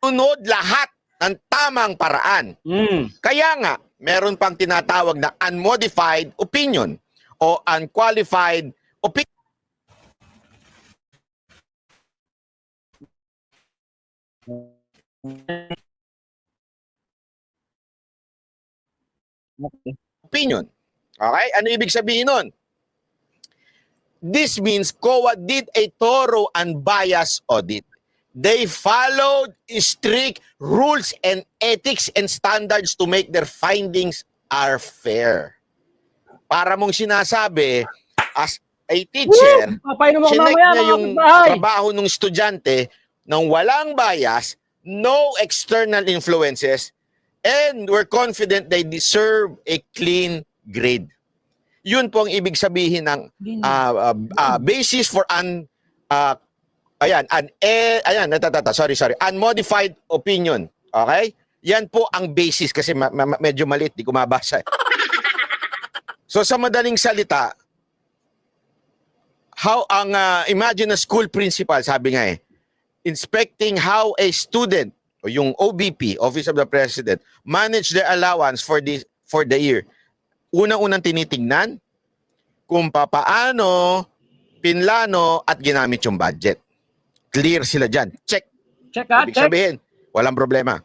Sunod lahat ng tamang paraan. Kaya nga, meron pang tinatawag na unmodified opinion o unqualified opinion. Opinion. Okay? Ano ibig sabihin nun? This means COA did a thorough and biased audit. They followed strict rules and ethics and standards to make their findings are fair. Para mong sinasabi, as a teacher, sinek niya yung trabaho ng estudyante ng walang bias, no external influences, and we're confident they deserve a clean grade. Yun po ang ibig sabihin ng basis for unmodified opinion. Okay? Yan po ang basis kasi medyo maliit, di ko mabasa. So sa madaling salita, imagine a school principal, sabi nga inspecting how a student o yung OBP, Office of the President, manage their allowance for the year. Unang-unang tinitingnan kung papaano pinlano at ginamit yung budget. Clear sila dyan. Check. Ibig sabihin, walang problema.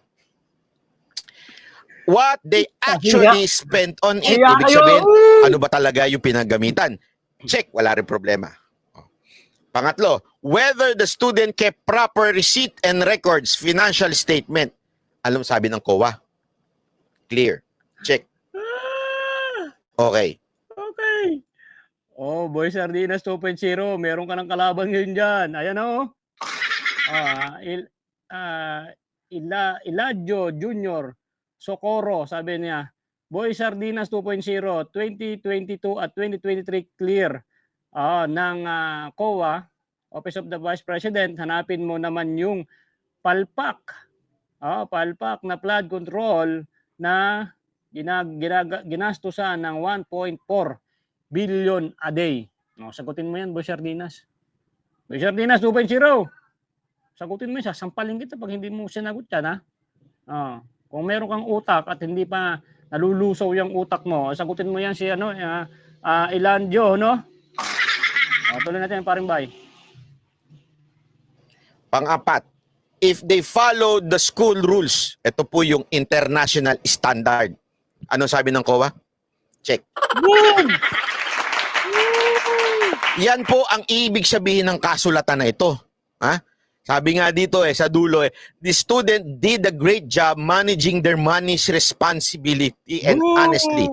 What they actually spent on it, ibig sabihin, ano ba talaga yung pinagamitan? Check, wala rin problema. Pangatlo, whether the student kept proper receipt and records, financial statement. Alam sabi ng COA? Clear. Check. Okay. Oh, Boy Sardinas 2.0, meron ka ng kalaban ngayon dyan. Ayan o. Iladio Junior Socorro, sabi niya, Boy Sardinas 2.0, 2022 at 2023 clear ng COA, Office of the Vice President. Hanapin mo naman yung palpak palpak na flood control na ginastusan ng 1.4 billion a day. Sagutin mo yan, Boss Sardinas. Boss Sardinas 2.0. Sagutin mo yan, sasampalin kita pag hindi mo sinagot yan, ha? Kung meron kang utak at hindi pa nalulusaw yung utak mo, sagutin mo yan si Ilandio, no? Tuloy natin yung paring bay. Pang-apat, if they follow the school rules, ito po yung international standard. Ano sabi ng COA? Check. Yan po ang ibig sabihin ng kasulatan na ito. Ha? Sabi nga dito sa dulo the student did a great job managing their money's responsibly and honestly.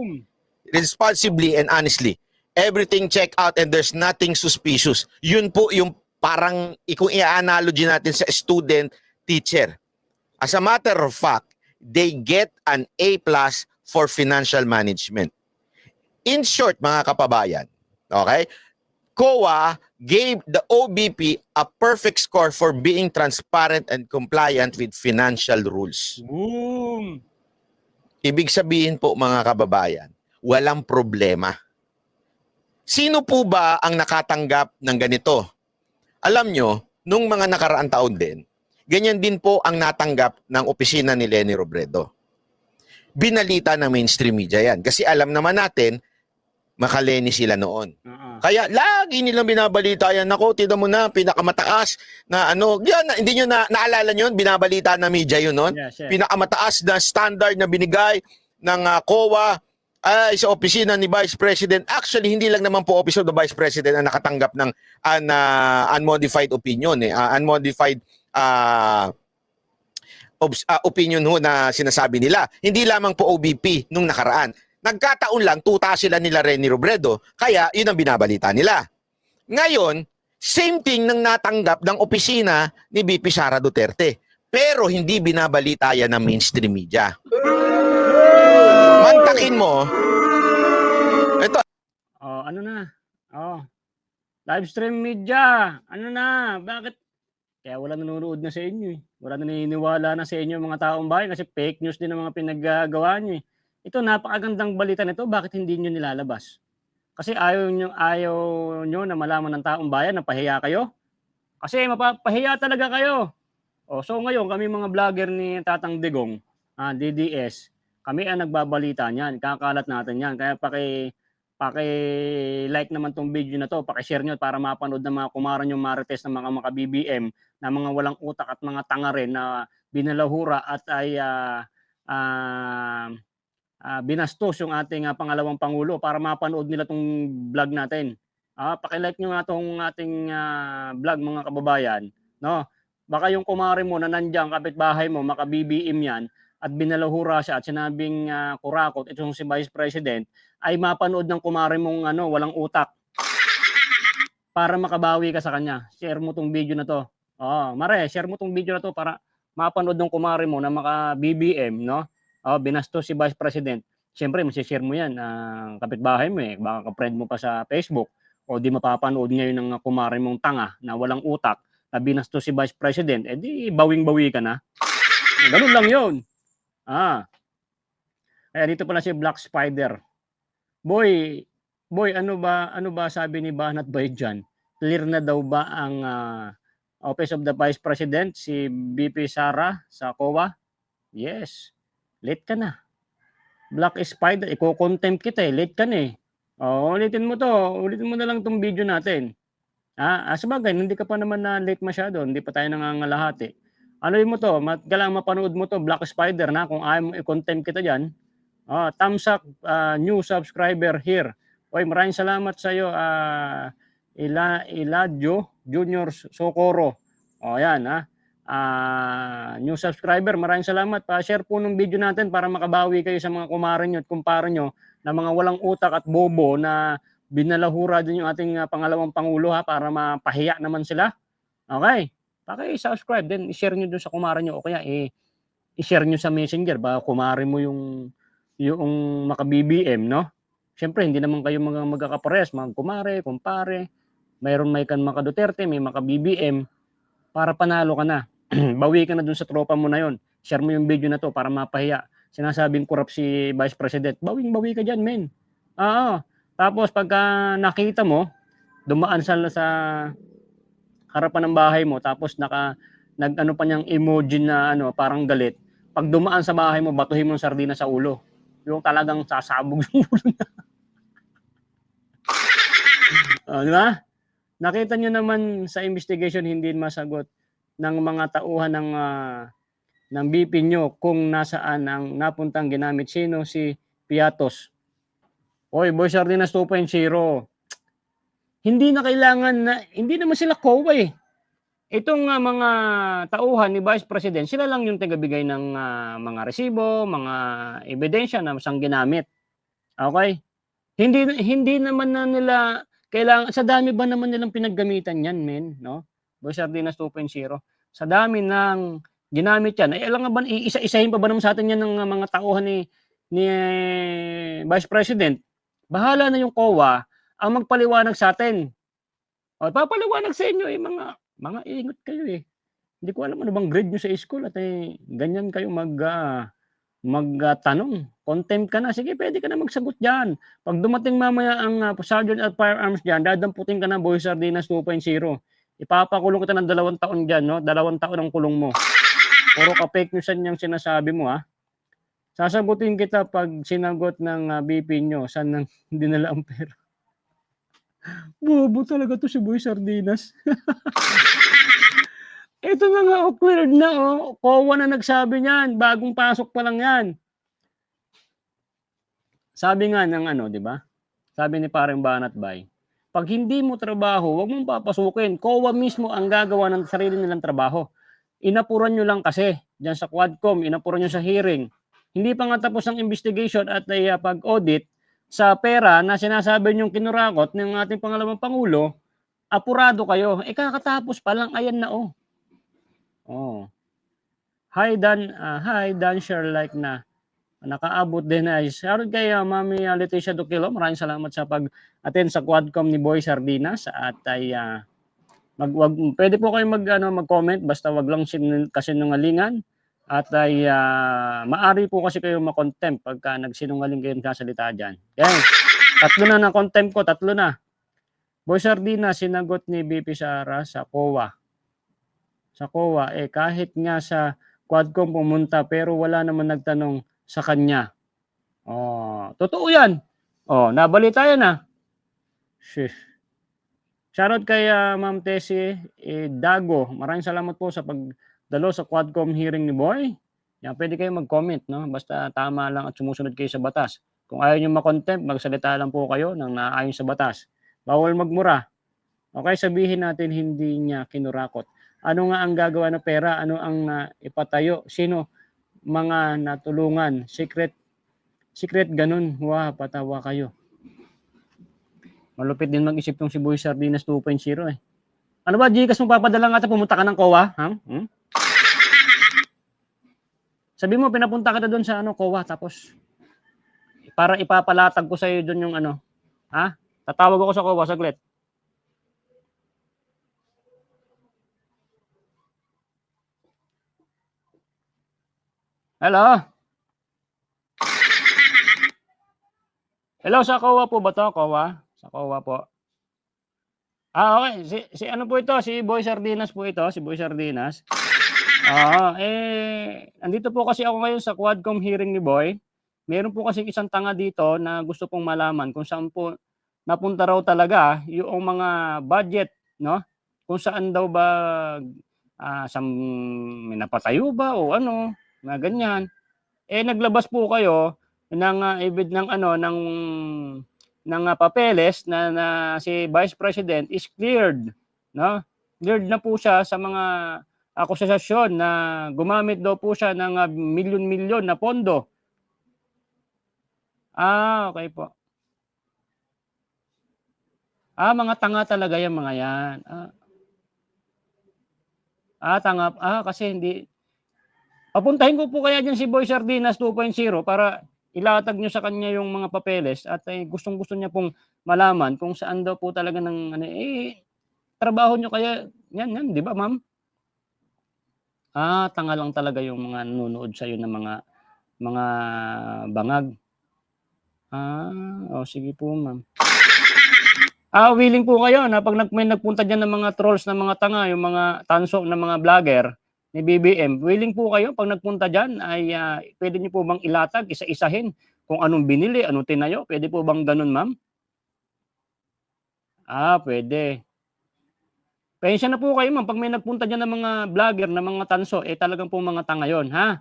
Responsibly and honestly. Everything check out and there's nothing suspicious. Yun po yung parang kung i-analogy natin sa student teacher. As a matter of fact, they get an A+ for financial management. In short, mga kapabayan, okay? COA gave the OBP a perfect score for being transparent and compliant with financial rules. Boom! Ibig sabihin po, mga kababayan, walang problema. Sino po ba ang nakatanggap ng ganito? Alam nyo, nung mga nakaraang taon din, ganyan din po ang natanggap ng opisina ni Leni Robredo. Binalita ng mainstream media yan. Kasi alam naman natin, makaleni sila noon. Kaya lagi nilang binabalita yan. Ako, tida mo na, pinakamataas na yan, hindi nyo naalala nyo, binabalita na media yun noon. Yes, yes. Pinakamataaas na standard na binigay ng COA ay sa opisina ni Vice President. Actually, hindi lang naman po Office of the Vice President ang nakatanggap ng unmodified opinion. Unmodified opinion ho na sinasabi nila. Hindi lamang po OBP nung nakaraan. Nagkataon lang, tuta sila nila Leni Robredo, kaya yun ang binabalita nila. Ngayon, same thing nang natanggap ng opisina ni VP Sara Duterte. Pero hindi binabalita yan ng mainstream media. Mantakin mo, ito. Live stream media, bakit? Kaya wala nanonood na sa inyo eh. Wala na naniniwala na sa inyo mga taong bayan kasi fake news din ang mga pinaggagawa nyo eh. Ito, napakagandang balita nito, bakit hindi nyo nilalabas? Kasi ayaw nyo na malaman ng taong bayan na pahiya kayo? Kasi mapapahiya talaga kayo. So ngayon, kami mga vlogger ni Tatang Digong, DDS, kami ang nagbabalita niyan, kakalat natin yan. Kaya paki-like naman tong video na to, paki-share nyo para mapanood ng mga kumaran yung marites ng mga BBM na mga walang utak at mga tanga rin na binalahura at ay binastos yung ating pangalawang Pangulo para mapanood nila tong vlog natin. Paki-like nyo nga tong ating vlog mga kababayan. No? Baka yung kumare mo na nandiyan kapitbahay mo, maka-BBM yan, at binalahura siya at sinabing kurakot, itong si Vice President, ay mapanood ng kumare mong walang utak para makabawi ka sa kanya. Share mo tong video na to. Mare, share mo tong video na to para mapanood ng kumare mo na maka-BBM, no? Binastos si Vice President. Siyempre, masishare mo yan kapitbahay mo eh. Baka ka-friend mo pa sa Facebook o di mapapanood ngayon ng kumare mong tanga na walang utak na binastos si Vice President, di bawing-bawi ka na. Ganun lang yun. Kaya dito pala si Black Spider. Boy, ano ba sabi ni Banat Bay dyan? Clear na daw ba ang Office of the Vice President, si BP Sara sa COA? Yes. Late ka na. Black Spider, iko-contempt kita late ka na eh. Ulitin mo na lang tong video natin. Sabagay, hindi ka pa naman na late masyado, hindi pa tayo nangangalahati. Mo to, kailangan mapanood mo to, Black Spider na, kung ayaw mo i-contempt kita dyan. Thumbs up, new subscriber here. Maraming salamat sa iyo, Eladio Junior Socorro. Yan new subscriber, maraming salamat. Pa-share po ng video natin para makabawi kayo sa mga kumare nyo at kumpare nyo na mga walang utak at bobo na binalahura din yung ating pangalawang Pangulo para mapahiya naman sila. Okay? Paki-subscribe din, i-share nyo doon sa kumare nyo o kaya i-share nyo sa Messenger ba kumare mo yung maka-BBM, no? Siyempre, hindi naman kayo magkakapares, mga kumare, kumpare. Mayroon may kan maka Duterte, may maka BBM para panalo ka na. Bawi ka na doon sa tropa mo na yon. share mo yung video na to para mapahiya. Sinasabing corrupt si Vice President. Bawing-bawi ka dyan, men. Oo. Tapos pagka nakita mo, dumaan sa harapan ng bahay mo, tapos nag-ano pa niyang emoji na ano, parang galit. Pag dumaan sa bahay mo, batuhin mo ng sardina sa ulo. Yung talagang sasabog yung ulo niya. Di ba? Nakita nyo naman sa investigation hindi masagot ng mga tauhan ng BP nyo kung nasaan ang napuntang ginamit. Sino? Si Piatos. Oy, Boy Sardinas 2.0. Hindi na kailangan na, hindi naman sila COA eh. Itong mga tauhan ni Vice President, sila lang yung tagabigay ng mga resibo, mga ebidensya na siyang ginamit. Okay? Hindi naman na nila kailangan, sa dami ba naman nilang pinaggamitan yan, men, no? Boy Sardinas 2.0. Sa dami ng ginamit yan, ay alam nga ba, isa-isahin pa ba naman sa atin yan ng mga tauhan ni Vice President? Bahala na yung COA ang magpaliwanag sa atin. O, papaliwanag sa inyo mga ingot kayo eh. Hindi ko alam ano bang grade nyo sa school at ganyan kayo magtanong. Contempt ka na. Sige, pwede ka na magsagot dyan. Pag dumating mamaya ang Sergeant at Firearms dyan, dadamputin ka na Boy Sardinas 2.0. Ipapakulong kita ng 2 taon dyan, no? 2 taon ang kulong mo. Puro ka fake news yung sinasabi mo, ha? Sasagutin kita pag sinagot ng BP nyo saan nang dinala ang pera. Bobo talaga to si Boy Sardinas. Ito na nga, cleared na, oh. COA na nagsabi niyan. Bagong pasok pa lang yan. Sabi nga ng di ba? Sabi ni Parang Banat Bay, pag hindi mo trabaho, wag mong papasukin. COA mismo ang gagawa ng sarili nilang trabaho. Inapuran nyo lang kasi, dyan sa Quadcom, inapuran nyo sa hearing. Hindi pa nga tapos ang investigation at pag-audit sa pera na sinasabi nyong kinurakot ng ating pangalawang Pangulo, apurado kayo. Kakatapos pa lang, ayan na, oh. Oh. Hi Dan, share like na. Nakaabot din ay shoutout kay Mami Leticia Duquilo. Maraming salamat sa pag-attend sa Quadcom ni Boy Sardinas at ay pwede po kayo mag-comment basta wag lang kasinungalingan at ay maari po kasi kayo ma-contempt pagka nagsinungaling kayo sasalita diyan. Okay. Tatlo na contempt ko, 3 na. Boy Sardinas sinagot ni BP Sara sa COA. Sa COA kahit nga sa Quadcom pumunta pero wala naman nagtanong sa kanya. Oh, totoo 'yan. Oh, nabalita 'yan ah. Sheesh. Shoutout kay Ma'am Tessie Dago. Maraming salamat po sa pagdalo sa Quadcom hearing ni Boy. Yan, pwede kayo mag-comment, no? Basta tama lang at sumusunod kayo sa batas. Kung ayaw niyo ma-contempt, magsalita lang po kayo ng naayon sa batas. Bawal magmura. Okay, sabihin natin hindi niya kinurakot. Ano nga ang gagawa ng pera? Ano ang ipatayo? Sino? Mga natulungan, secret ganun. Wow, patawa kayo. Malupit din mag-isip tong si Boy Sardinas 2.0 eh. Ano ba, Gcash mo papadala nga pumunta ka ng COA? Ha? Sabi mo, pinapunta ka doon sa COA, tapos para ipapalatag ko sa iyo doon yung ha? Tatawag ako sa COA, saglit. Hello? Hello, sa COA po ba to? COA? Sa COA po. Okay. Si ano po ito? Si Boy Sardinas po ito. Si Boy Sardinas. Andito po kasi ako ngayon sa Quadcom hearing ni Boy. Meron po kasi isang tanga dito na gusto pong malaman kung saan po napunta raw talaga yung mga budget, no? Kung saan daw ba may napatayo ba o na ganyan. Naglabas po kayo ng papeles na si Vice President is cleared, no? Cleared na po siya sa mga akusasyon na gumamit daw po siya ng milyon-milyon na pondo. Okay po. Mga tanga talaga yung mga yan. Tanga. Kasi hindi. Papuntahin ko po kaya dyan si Boy Sardinas 2.0 para ilatag nyo sa kanya yung mga papeles at gustong-gusto niya pong malaman kung saan daw po talaga ng trabaho nyo kaya yan, di ba ma'am? Tanga lang talaga yung mga nanonood sa'yo na mga bangag. Sige po, ma'am. Willing po kayo na 'pag may nagpunta diyan ng mga trolls na mga tanga, yung mga tanso na mga vlogger ni BBM, willing po kayo 'pag nagpunta diyan ay, puwede niyo po bang ilatag, isa-isahin kung anong binili, anong tinayo, puwede po bang gano'n, ma'am? Puwede. Pasensya na po kayo, ma'am, 'pag may nagpunta diyan ng mga vlogger na mga tanso, talagang po mga tanga 'yon, ha?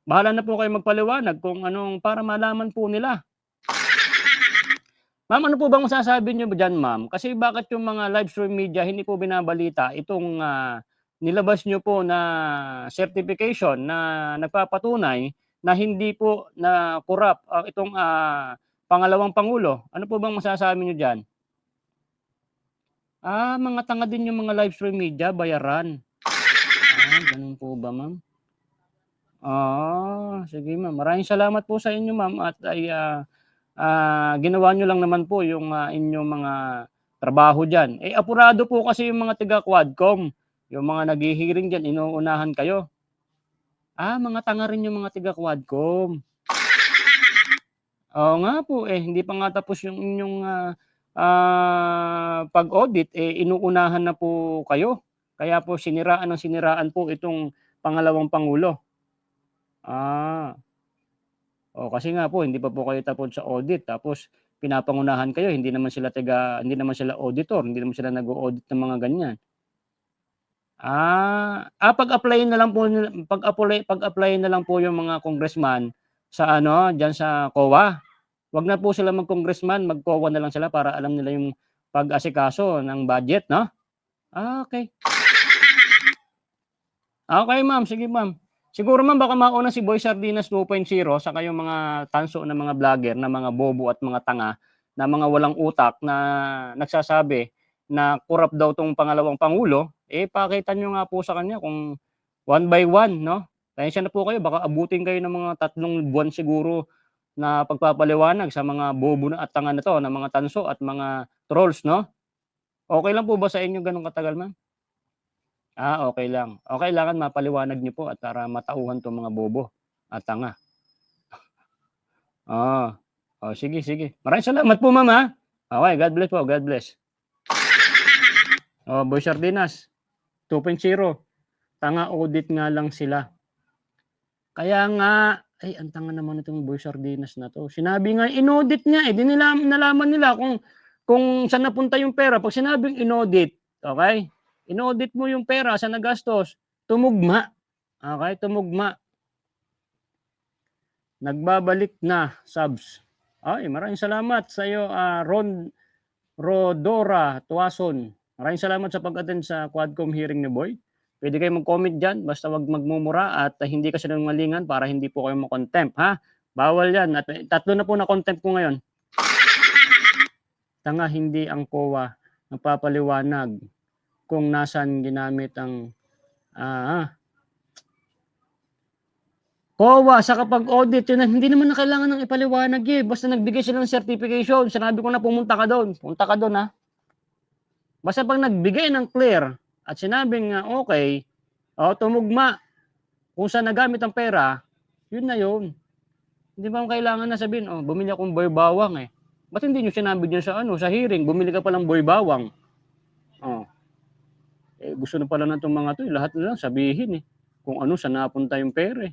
Bahala na po kayo magpaliwanag kung anong para malaman po nila. Ma'am, ano po bang masasabi niyo diyan, ma'am? Kasi bakit yung mga live stream media hindi po binabalita itong, nilabas niyo po na certification na nagpapatunay na hindi po na corrupt, itong, pangalawang pangulo. Ano po bang masasabi niyo diyan? Mga tanga din yung mga live stream media, bayaran. Gano'n po ba, ma'am? Sige, ma'am. Maraming salamat po sa inyo, ma'am, at ginawa niyo lang naman po yung, inyong mga trabaho diyan. Apurado po kasi yung mga taga Quadcom, yung mga naghi-hearing diyan inuunahan kayo. Mga tanga rin yung mga taga Quadcom. Oo nga po, hindi pa nga tapos yung inyong, pag-audit, inuunahan na po kayo. Kaya po siniraan ng siniraan po itong pangalawang pangulo. Kasi nga po hindi pa po kayo tapos sa audit tapos pinapangunahan kayo, hindi naman sila auditor, hindi naman sila nag-o-audit ng mga ganyan. Pag-applyin na lang po pag-applyin na lang po yung mga congressman sa diyan sa COA. Wag na po sila mag-congressman, mag-COA na lang sila para alam nila yung pag-asikaso ng budget, 'no? Okay. Okay, ma'am, sige, ma'am. Siguro, ma'am, baka mauna si Boy Sardinas 2.0 saka yung mga tanso na mga vlogger na mga bobo at mga tanga na mga walang utak na nagsasabi na corrupt daw 'tong pangalawang pangulo, pakita niyo nga po sa kanya kung one by one, 'no? Pasensya na po kayo baka abutin kayo ng mga 3 buwan siguro na pagpapaliwanag sa mga bobo na at tanga na 'to, na mga tanso at mga trolls, no? Okay lang po ba sa inyo gano'n katagal, ma'am? Okay lang. Kailangan mapaliwanag niyo po at para matauhan 'tong mga bobo at tanga. Oo. Sige, sige. Maraming salamat po, ma'am, ha. Okay, God bless po, God bless. Boy Sardinas 2.0, tanga audit nga lang sila. Kaya nga, ang tanga naman nitong Boy Sardinas na 'to. Sinabi nga inaudit niya, 'di nalaman nila kung saan napunta yung pera. 'Pag sinabing inaudit, okay? Inaudit mo yung pera, saan nagastos, tumugma. Okay, tumugma. Nagbabalik na, subs. Maraming salamat sa iyo, Rodora Tuason. Maraming salamat sa pag-attend sa Quadcom hearing ni Boy. Pwede kayo mag-comment diyan, basta wag magmumura at hindi ka sinungalingan para hindi po kayo ma-contempt, ha? Bawal 'yan at 3 na po na contempt ko ngayon. Tanga hindi ang COA nagpapaliwanag kung nasaan ginamit ang COA sa kapag-audit yun hindi naman na kailangan ng ipaliwanag basta nagbigay sila ng certification, sinabi ko na pumunta ka doon, ha. Basta pag nagbigay ng clear at sinabing okay, tumugma kung saan nagamit ang pera, yun na yun. Hindi ba kailangan na sabihin, bumili akong boy bawang Ba't hindi nyo sinabi dyan sa hearing, bumili ka palang boy bawang. Gusto na pala ng itong mga to, lahat na lang sabihin kung saan napunta yung pera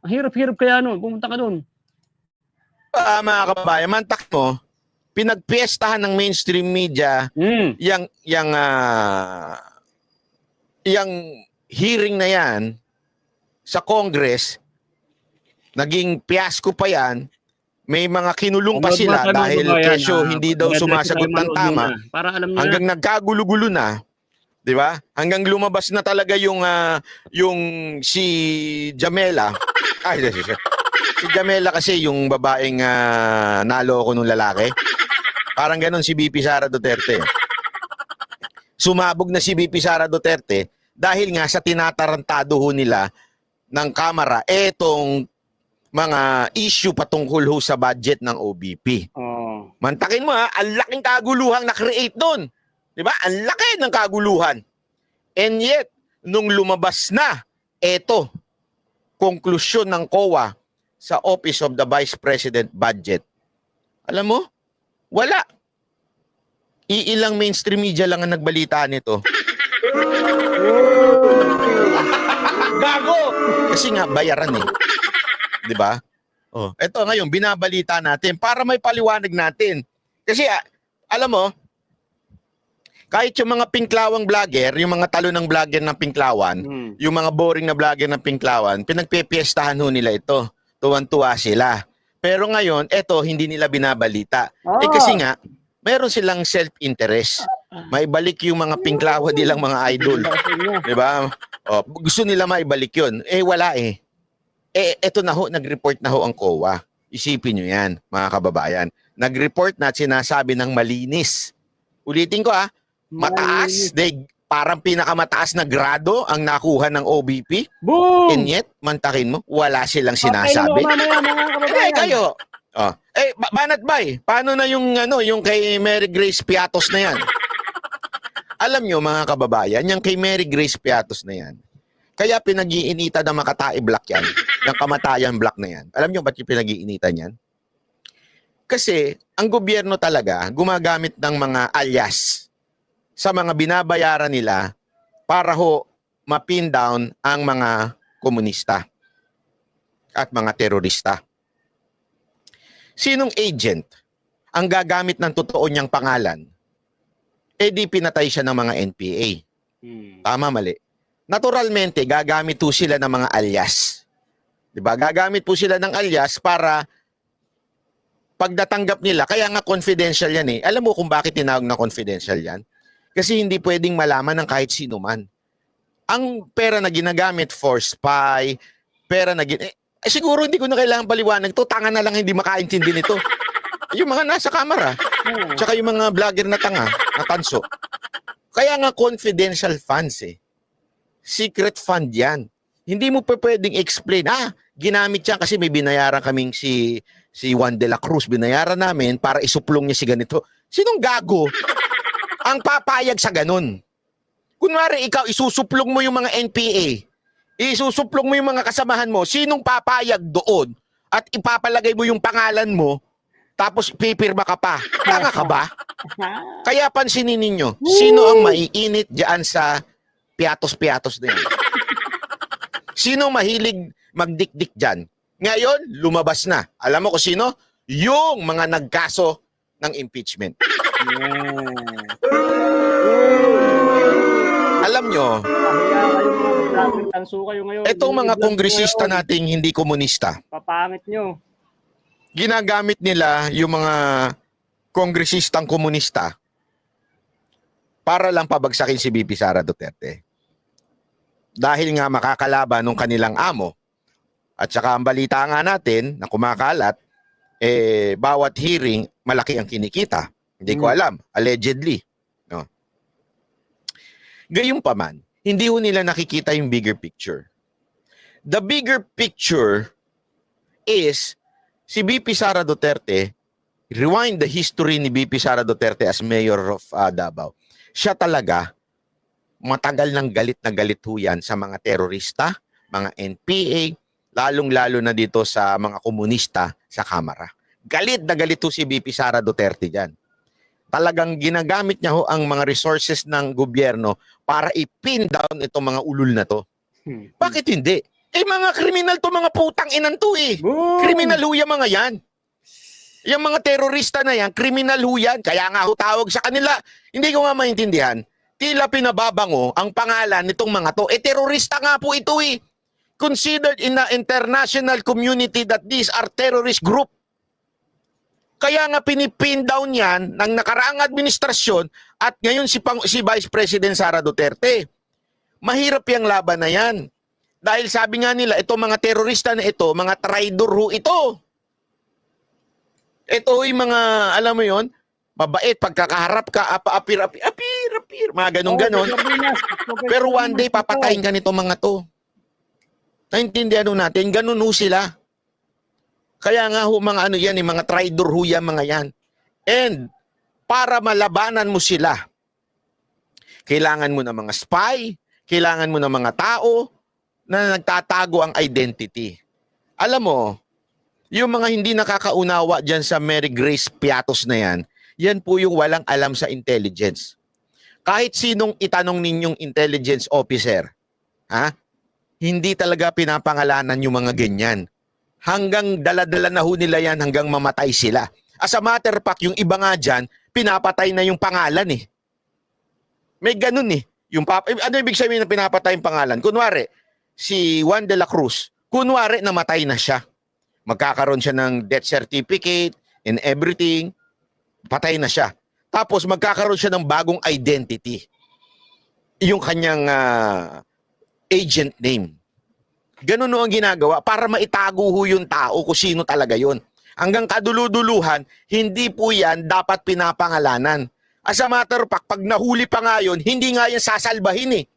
Ang hirap-hirap kaya pumunta ka doon. Mga kababayan, mantak mo, pinagpiestahan ng mainstream media yang hearing na yan sa Congress, naging fiasco pa yan. May mga kinulong pa sila dahil kesyo hindi daw sumasagot ng tama. Para alam niyo hanggang nagkagulo-gulo na, 'di ba? Hanggang lumabas na talaga yung si Jamela. Si Jamela kasi yung babaeng naloko nung lalaki. Parang ganoon si BP Sara Duterte. Sumabog na si BP Sara Duterte dahil nga sa tinatarantado ho nila ng Kamara etong mga issue patungkol ho sa budget ng OBP. Mantakin mo ang laking kaguluhang na-create doon. 'Di ba? Ang laki ng kaguluhan. And yet, nung lumabas na Eto, konklusyon ng COA sa Office of the Vice President Budget. Alam mo, wala. Iilang mainstream media lang ang nagbalita nito. Gago! Kasi nga, bayaran eh. Di ba? Oh, eto ngayon, binabalita natin para may paliwanag natin. Kasi, alam mo, kahit yung mga pinklawang vlogger, yung mga talo ng vlogger ng pinklawan, yung mga boring na vlogger ng pinklawan, pinagpepiestahan ho nila ito. Tuwan-tuwa sila. Pero ngayon, eto, hindi nila binabalita. Eh kasi nga, meron silang self-interest. Maibalik yung mga pinklawa nilang mga idol. Diba? O, gusto nila maibalik yun. Eh, wala eh. Eh, eto na ho, nag-report na ho ang COA. Isipin nyo yan, mga kababayan. Nag-report na at sinasabi ng malinis. Ulitin ko mataas, parang pinakamataas na grado ang nakuha ng OBP. Boom! And yet, mantakin mo, wala silang sinasabi. Kayo. Banat Bay, paano na yung yung kay Mary Grace Piatos na yan? Alam nyo mga kababayan, yung kay Mary Grace Piatos na yan, kaya pinag-iinita ng Makatae Black yan, ng Kamatayan Black na yan. Alam nyo ba't yung pinag-iinitan yan? Kasi ang gobyerno talaga gumagamit ng mga alias sa mga binabayaran nila para ho ma-pin down ang mga komunista at mga terorista. Sinong agent ang gagamit ng totoo niyang pangalan? Eh di pinatay siya ng mga NPA. Tama, mali. Naturalmente, gagamit po sila ng mga alias. Diba? Gagamit po sila ng alias para pag natanggap nila, kaya nga confidential yan eh. Alam mo kung bakit tinawag na confidential yan? Kasi hindi pwedeng malaman ng kahit sino man. Ang pera na ginagamit for spy, pera na siguro hindi ko na kailangan paliwanag to, tanga na lang hindi makaintindi nito. Yung mga nasa kamera, tsaka yung mga vlogger na tanga, na tanso. Kaya nga confidential funds eh. Secret fund yan. Hindi mo pa pwedeng explain, ginamit yan kasi may binayaran kaming si Juan de la Cruz, binayaran namin para isuplong niya si ganito. Sinong gago ang papayag sa ganun? Kunwari ikaw, isusuplong mo yung mga NPA, isusuplong mo yung mga kasamahan mo, sinong papayag doon at ipapalagay mo yung pangalan mo, tapos pipirma ka pa? Tanga ka ba? Kaya pansinin ninyo, sino ang maiinit dyan sa piatos-piatos na yan? Sino mahilig magdikdik dyan? Ngayon, lumabas na. Alam mo kung sino? Yung mga nagkaso ng impeachment. Alam nyo, itong mga kongresista nating hindi komunista, papangit nyo. Ginagamit nila yung mga kongresistang komunista para lang pabagsakin si BP Sara Duterte. Dahil nga makakalaban ng kanilang amo. At saka ang balita nga natin na kumakalat, bawat hearing malaki ang kinikita. Hindi ko alam, allegedly. No? Gayunpaman, hindi ho nila nakikita yung bigger picture. The bigger picture is si BP Sara Duterte, rewind the history ni BP Sara Duterte as mayor of Davao. Siya talaga, matagal ng galit na galit ho yan sa mga terorista, mga NPA, lalong-lalo na dito sa mga komunista sa Kamara. Galit na galit ho si BP Sara Duterte dyan. Talagang ginagamit niya ho ang mga resources ng gobyerno para ipin down itong mga ulul na to. Bakit hindi? Mga kriminal to, mga putang inan to eh. Kriminal ho yung mga yan. Yung mga terorista na yan, kriminal ho yan. Kaya nga ho tawag sa kanila. Hindi ko nga maintindihan. Tila pinababango ang pangalan nitong mga to. Terorista nga po ito eh. Considered in the international community that these are terrorist group. Kaya nga pinipin down yan ng nakaraang administrasyon at ngayon si Vice President Sara Duterte. Mahirap yung laban na yan. Dahil sabi nga nila, itong mga terorista na ito, mga traidor ho ito. Ito yung mga, alam mo yon, mabait, pagkakaharap ka, apir, mga ganon. Pero one day, papatayin ka nito mga to. Naintindihan natin, ganun ho sila. Kaya nga ho, mga ano yan, mga traidor ho yan, mga yan. And, para malabanan mo sila, kailangan mo ng mga spy, kailangan mo ng mga tao, na nagtatago ang identity. Alam mo, yung mga hindi nakakaunawa dyan sa Mary Grace Piatos na yan, yan po yung walang alam sa intelligence. Kahit sinong itanong ninyong intelligence officer, hindi talaga pinapangalanan yung mga ganyan. Hanggang dala-dala na ho nila yan hanggang mamatay sila. As a matter of fact, yung iba nga dyan, pinapatay na yung pangalan eh. May ganun eh. Ano ibig sabihin na pinapatay yung pangalan? Kunwari, si Juan de la Cruz, kunwari namatay na siya. Magkakaroon siya ng death certificate and everything, patay na siya. Tapos magkakaroon siya ng bagong identity. Yung kanyang agent name. Ganun no ang ginagawa para maitago ho yung tao kung sino talaga yun. Hanggang kaduluduluhan, hindi po yan dapat pinapangalanan. As a matter of fact, pag nahuli pa nga yun, hindi nga yan sasalbahin eh.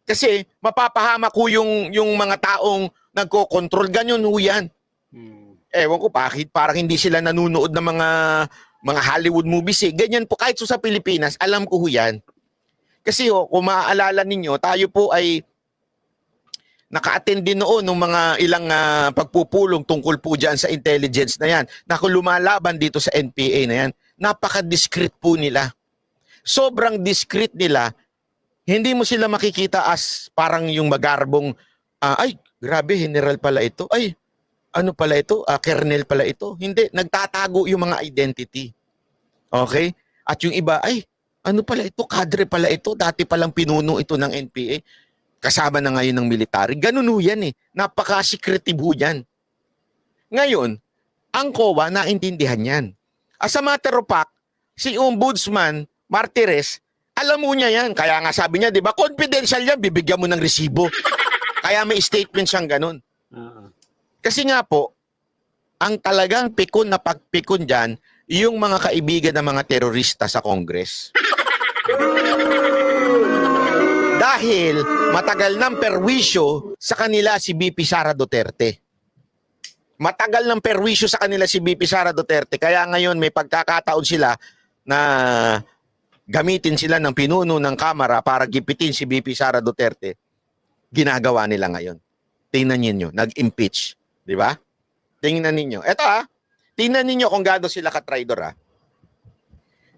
Kasi mapapahamak ho yung mga taong nagko-control. Ganyan ho yan. Ewan ko bakit, parang hindi sila nanunood ng mga Hollywood movies eh. Ganyan po, kahit sa Pilipinas, alam ko ho yan. Kasi kung maaalala ninyo, tayo po ay naka-attend din noon ng mga ilang pagpupulong tungkol po dyan sa intelligence na yan. Na kung lumalaban dito sa NPA na yan, napaka-discreet po nila. Sobrang discreet nila. Hindi mo sila makikita as parang yung magarbong, ay, grabe, general pala ito. Ay, ano pala ito? Colonel pala ito. Hindi, nagtatago yung mga identity. Okay? At yung iba, ay, ano pala ito? Kadre pala ito. Dati palang pinuno ito ng NPA. Kasama na ngayon ng military. Ganun ho yan eh. Napaka-secretive ho yan. Ngayon, ang COA naintindihan yan. As a matter of fact, si Ombudsman Martires, alam mo niya yan. Kaya nga sabi niya, di ba, confidential yan, bibigyan mo ng resibo. Kaya may statement siyang ganun. Kasi nga po, ang talagang pikon na pagpikon dyan, yung mga kaibigan ng mga terorista sa Congress. Dahil matagal ng perwisyo sa kanila si BP Sara Duterte. Matagal ng perwisyo sa kanila si BP Sara Duterte. Kaya ngayon may pagkakataon sila na gamitin sila ng pinuno ng Kamara para gipitin si BP Sara Duterte. Ginagawa nila ngayon. Tingnan niyo, nag-impeach. Di ba? Tingnan ninyo. Eto tingnan ninyo kung gaano sila ka-traidor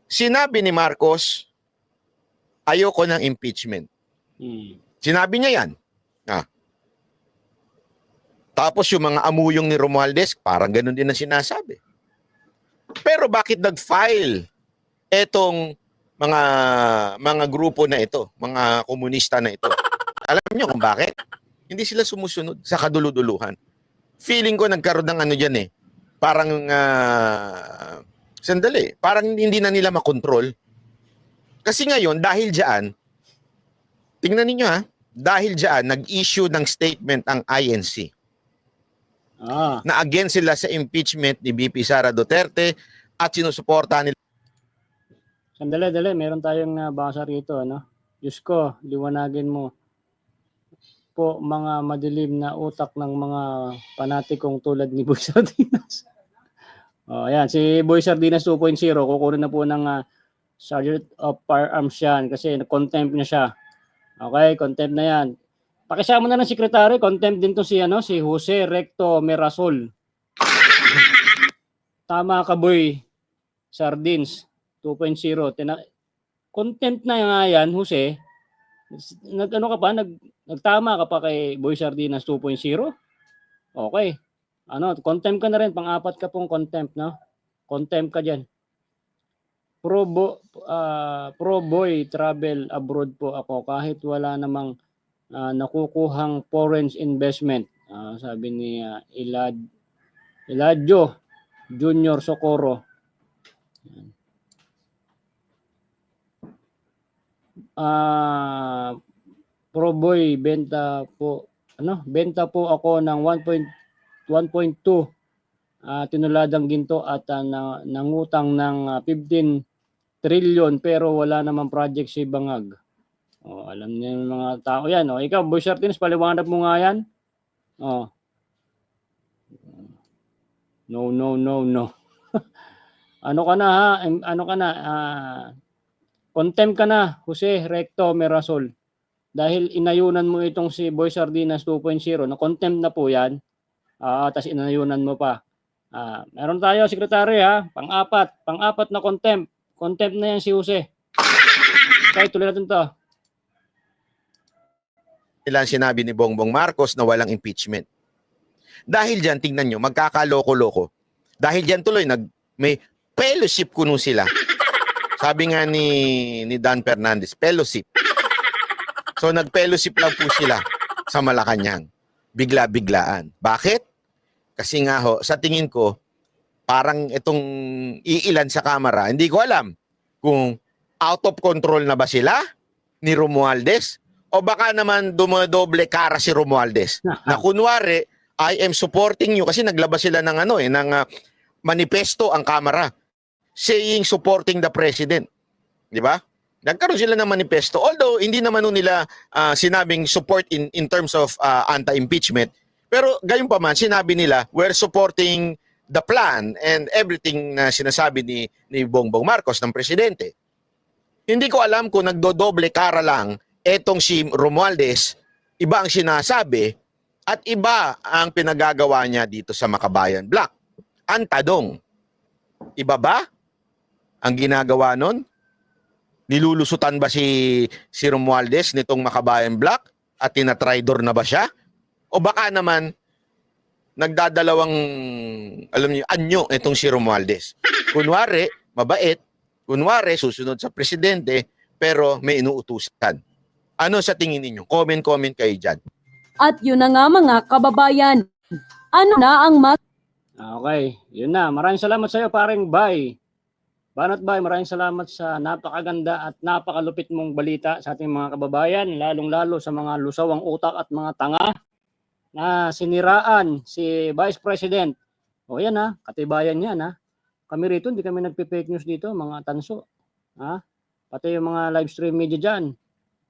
Sinabi ni Marcos, ayoko ng impeachment. Sinabi niya yan. Tapos yung mga amuyong ni Romualdez, parang ganun din ang sinasabi. Pero bakit nag-file etong mga grupo na ito, mga komunista na ito? Alam niyo kung bakit? Hindi sila sumusunod sa kaduluduluhan. Feeling ko nagkaroon ng ano dyan parang sandali, parang hindi na nila makontrol. Kasi ngayon, dahil dyan, tingnan ninyo dahil dyan, nag-issue ng statement ang INC na against sila sa impeachment ni BP Sara Duterte at sinusuporta nila. Sandali, meron tayong nabasa rito, Diyos ko, liwanagin mo po mga madilim na utak ng mga panatikong tulad ni Boy Sardinas. Ayan, si Boy Sardinas 2.0, kukunin na po ng Sergeant of Firearms yan kasi contempt niya siya. Okay, contempt na yan. Pakisama na ng sekretary, contempt din to si Jose Recto Merasol. Tama ka, Boy Sardines 2.0. Contempt na nga yan, Jose. Nagtama ka pa kay Boy Sardinas 2.0? Okay. Contempt ka na rin, pang-apat ka pong contempt, Contempt ka diyan. Pro boy travel abroad po ako kahit wala namang nakukuhang foreign investment. Sabi ni Eladio Junior Socorro. Pro boy, benta po ako ng 1.2 tinuladang ginto at nangutang ng 15 trillion pero wala namang project si Bangag. Alam niyo yung mga tao yan. Ikaw, Boy Sartines, paliwanag mo nga yan. No. Ano ka na, contempt ka na, Jose Recto Merasol. dahil inayunan mo itong si Boy Sardinas 2.0, na contempt na po yan, tapos inayunan mo pa. Meron tayo, Secretary, ha, pang-apat na contempt. Contempt na yan si Jose. Okay, tuloy natin to. Nila ang sinabi ni Bongbong Marcos na walang impeachment. Dahil dyan, tingnan nyo, magkakaloko-loko. Dahil dyan tuloy, may fellowship kuno sila. Sabi nga ni Dan Fernandez, fellowship. So nag-fellowship lang po sila sa Malacanang. Bigla-biglaan. Bakit? Kasi nga ho, sa tingin ko, parang itong iilan sa kamera, hindi ko alam kung out of control na ba sila ni Romualdez o baka naman dumodoble cara si Romualdez. Na kunwari, I am supporting you kasi naglabas sila ng ng manifesto ang kamera saying supporting the president. Di ba? Nagkaroon sila ng manifesto. Although hindi naman nila sinabing support in terms of anti-impeachment. Pero gayon pa man, sinabi nila we're supporting the plan and everything na sinasabi ni Bongbong Marcos ng presidente. Hindi ko alam kung nagdodoble cara lang etong si Romualdez, iba ang sinasabi at iba ang pinagagawa niya dito sa Makabayan Block. Ang tanong, iba ba ang ginagawa nun? Nilulusutan ba si Romualdez nitong Makabayan Block at tinatraidor na ba siya? O baka naman nagdadalawang, alam niyo, anyo itong si Romualdez. Kunwari, mabait. Kunwari, susunod sa presidente, pero may inuutusan. Ano sa tingin ninyo? Comment kayo dyan. At yun na nga mga kababayan, ano na ang Okay, yun na. Maraming salamat sa iyo, paring Bay. Banat Bay, maraming salamat sa napakaganda at napakalupit mong balita sa ating mga kababayan, lalong-lalo sa mga lusawang utak at mga tanga na siniraan si Vice President. O yan ha, katibayan yan ha. Kami rito, hindi kami nagpe-fake news dito, mga tanso. Ha? Pati yung mga live stream media dyan.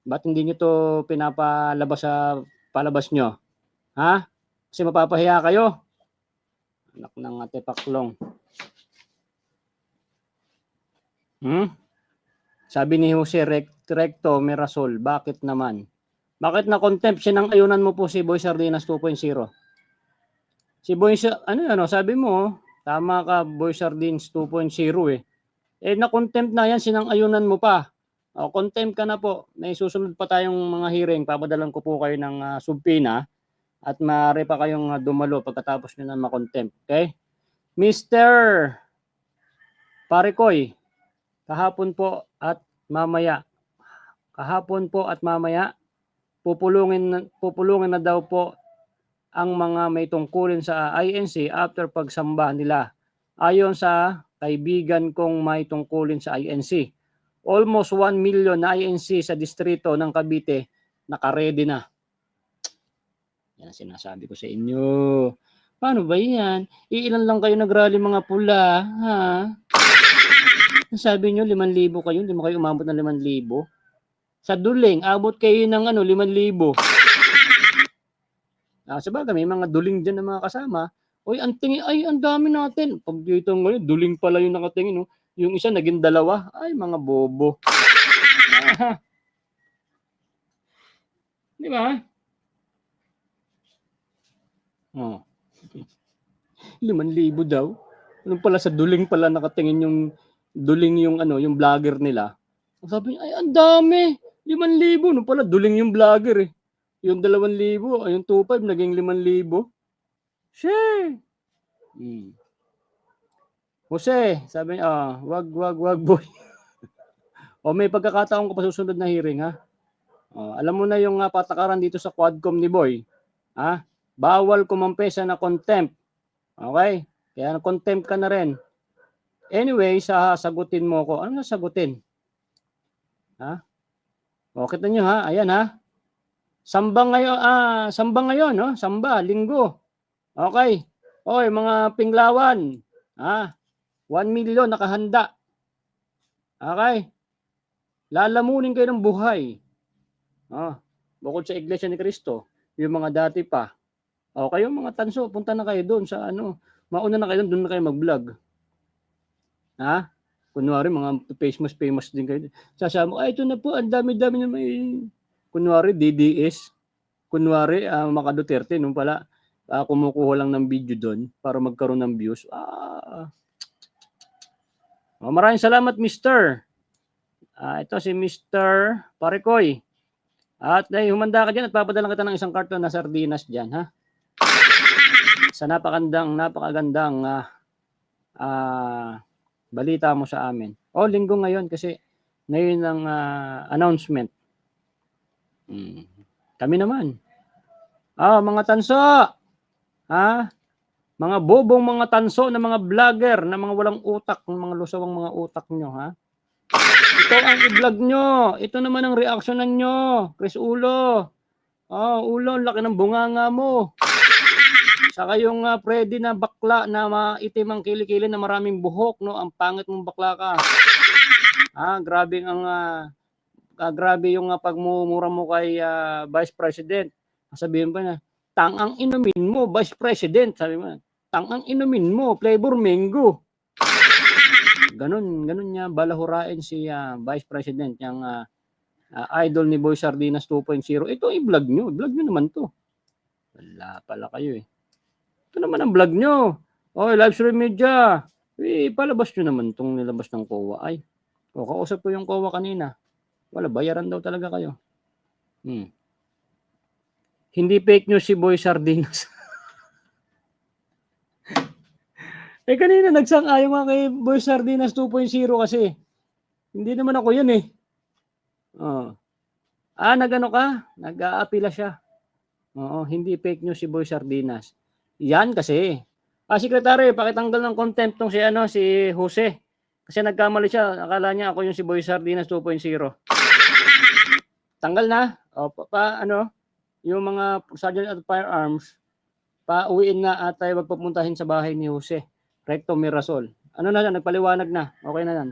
Ba't hindi nyo to pinapalabas sa palabas nyo? Ha? Kasi mapapahiya kayo. Anak ng ate paklong. Sabi ni Jose Recto Mirasol, bakit naman? Bakit na contempt sinang-ayunan mo po si Boy Sardinas 2.0? Si Boy, sabi mo, tama ka, Boy Sardines 2.0 eh. Na-contempt na yan, sinang-ayunan mo pa. Contempt ka na po. May susunod pa tayong mga hearing. Papadalan ko po kayo ng subpoena at maaari pa kayong dumalo pagkatapos nyo na ma-contempt. Okay? Mr. Parikoy, kahapon po at mamaya, pupulungin na daw po ang mga may tungkulin sa INC after pagsamba nila. Ayon sa kaibigan kong may tungkulin sa INC, almost 1 million na INC sa distrito ng Cavite nakaredy na. Yan sinasabi ko sa inyo. Paano ba yan? Iilan lang kayo nagrally mga pula, ha? Sabi nyo 5,000 kayo, hindi mo kayo umabot ng 5,000. Sa duling, abot kayo ng 5,000. Sabagay, may mga duling dyan na mga kasama. Oy, ang tingin, ay, ang dami natin. Pag dito ngayon, duling pala yung nakatingin. No? Yung isa naging 2. Ay, mga bobo. Di ba? 5,000 daw. Ano pala sa duling pala nakatingin yung duling yung yung vlogger nila. Sabi niya, ay, ang dami. 5,000. No pala, duling yung vlogger eh. Yung 2,000, yung 2,500, naging 5,000. Shey! Jose, sabi niya, wag boy. May pagkakataon ko pa susunod na hearing, ha? Alam mo na yung patakaran dito sa Quadcom ni Boy. Ha? Bawal kumampesa na contempt. Okay? Kaya na-contempt ka na rin. Anyway, sagutin mo ko. Ano sagutin? Ha? Kita nyo ha? Ayan ha? Samba ngayon, no? Samba, linggo. Okay. Oy, mga pinglawan. 1 million nakahanda. Okay. Lalamunin kayo ng buhay. Bukod sa Iglesia ni Cristo, yung mga dati pa. Kayo mga tanso, punta na kayo doon sa mauna na kayo doon na kayo mag-vlog. Kunwari, mga famous din kayo. Sasabi mo, ito na po, ang dami-dami na may kunwari DDS, kunwari Maka Duterte, nung pala kumukuha lang ng video doon para magkaroon ng views. Maraming salamat, Mr. Ito si Mr. Parekoy. At humanda ka dyan at papadala kita ng isang karton na sardinas dyan, ha? Sa napakagandang balita mo sa amin. Linggo ngayon kasi ngayon ang announcement. Kami naman. Mga tanso. Mga bobong mga tanso na mga vlogger na mga walang utak, mga lusawang mga utak nyo, ha? Ito ang i-vlog nyo. Ito naman ang reaksyonan nyo. Chris Ulo. Ulo, ang laki ng bunganga mo. Saka yung Freddy na bakla na maitim ang kilikili na maraming buhok, no? Ang pangit mong bakla ka. Grabe yung pagmumura mo kay Vice President. Sabihin pa na, tangang inumin mo, Vice President. Sabi mo, tangang inumin mo, flavor mango. Ganun niya balahurain si Vice President, yung idol ni Boy Sardinas 2.0. Ito i-vlog nyo naman to. Wala pala kayo eh. Ito naman ang vlog nyo. Live stream media. Palabas nyo naman itong nilabas ng COA. Kausap ko yung COA kanina. Wala, bayaran daw talaga kayo. Hindi fake news si Boy Sardinas. Kanina nagsang-ayon nga kay Boy Sardinas 2.0 kasi. Hindi naman ako yun eh. Nag-ano ka? Nag-aapila siya. Hindi fake news si Boy Sardinas. Yan kasi. Sekretary, pakitanggal ng contempt tong si Jose. Kasi nagkamali siya. Akala niya ako yung si Boy Sardinas 2.0. Tanggal na. Yung mga Sergeant at Firearms, pauwiin na at tayo magpapuntahin sa bahay ni Jose. Recto Mirasol. Nagpaliwanag na. Okay na yan.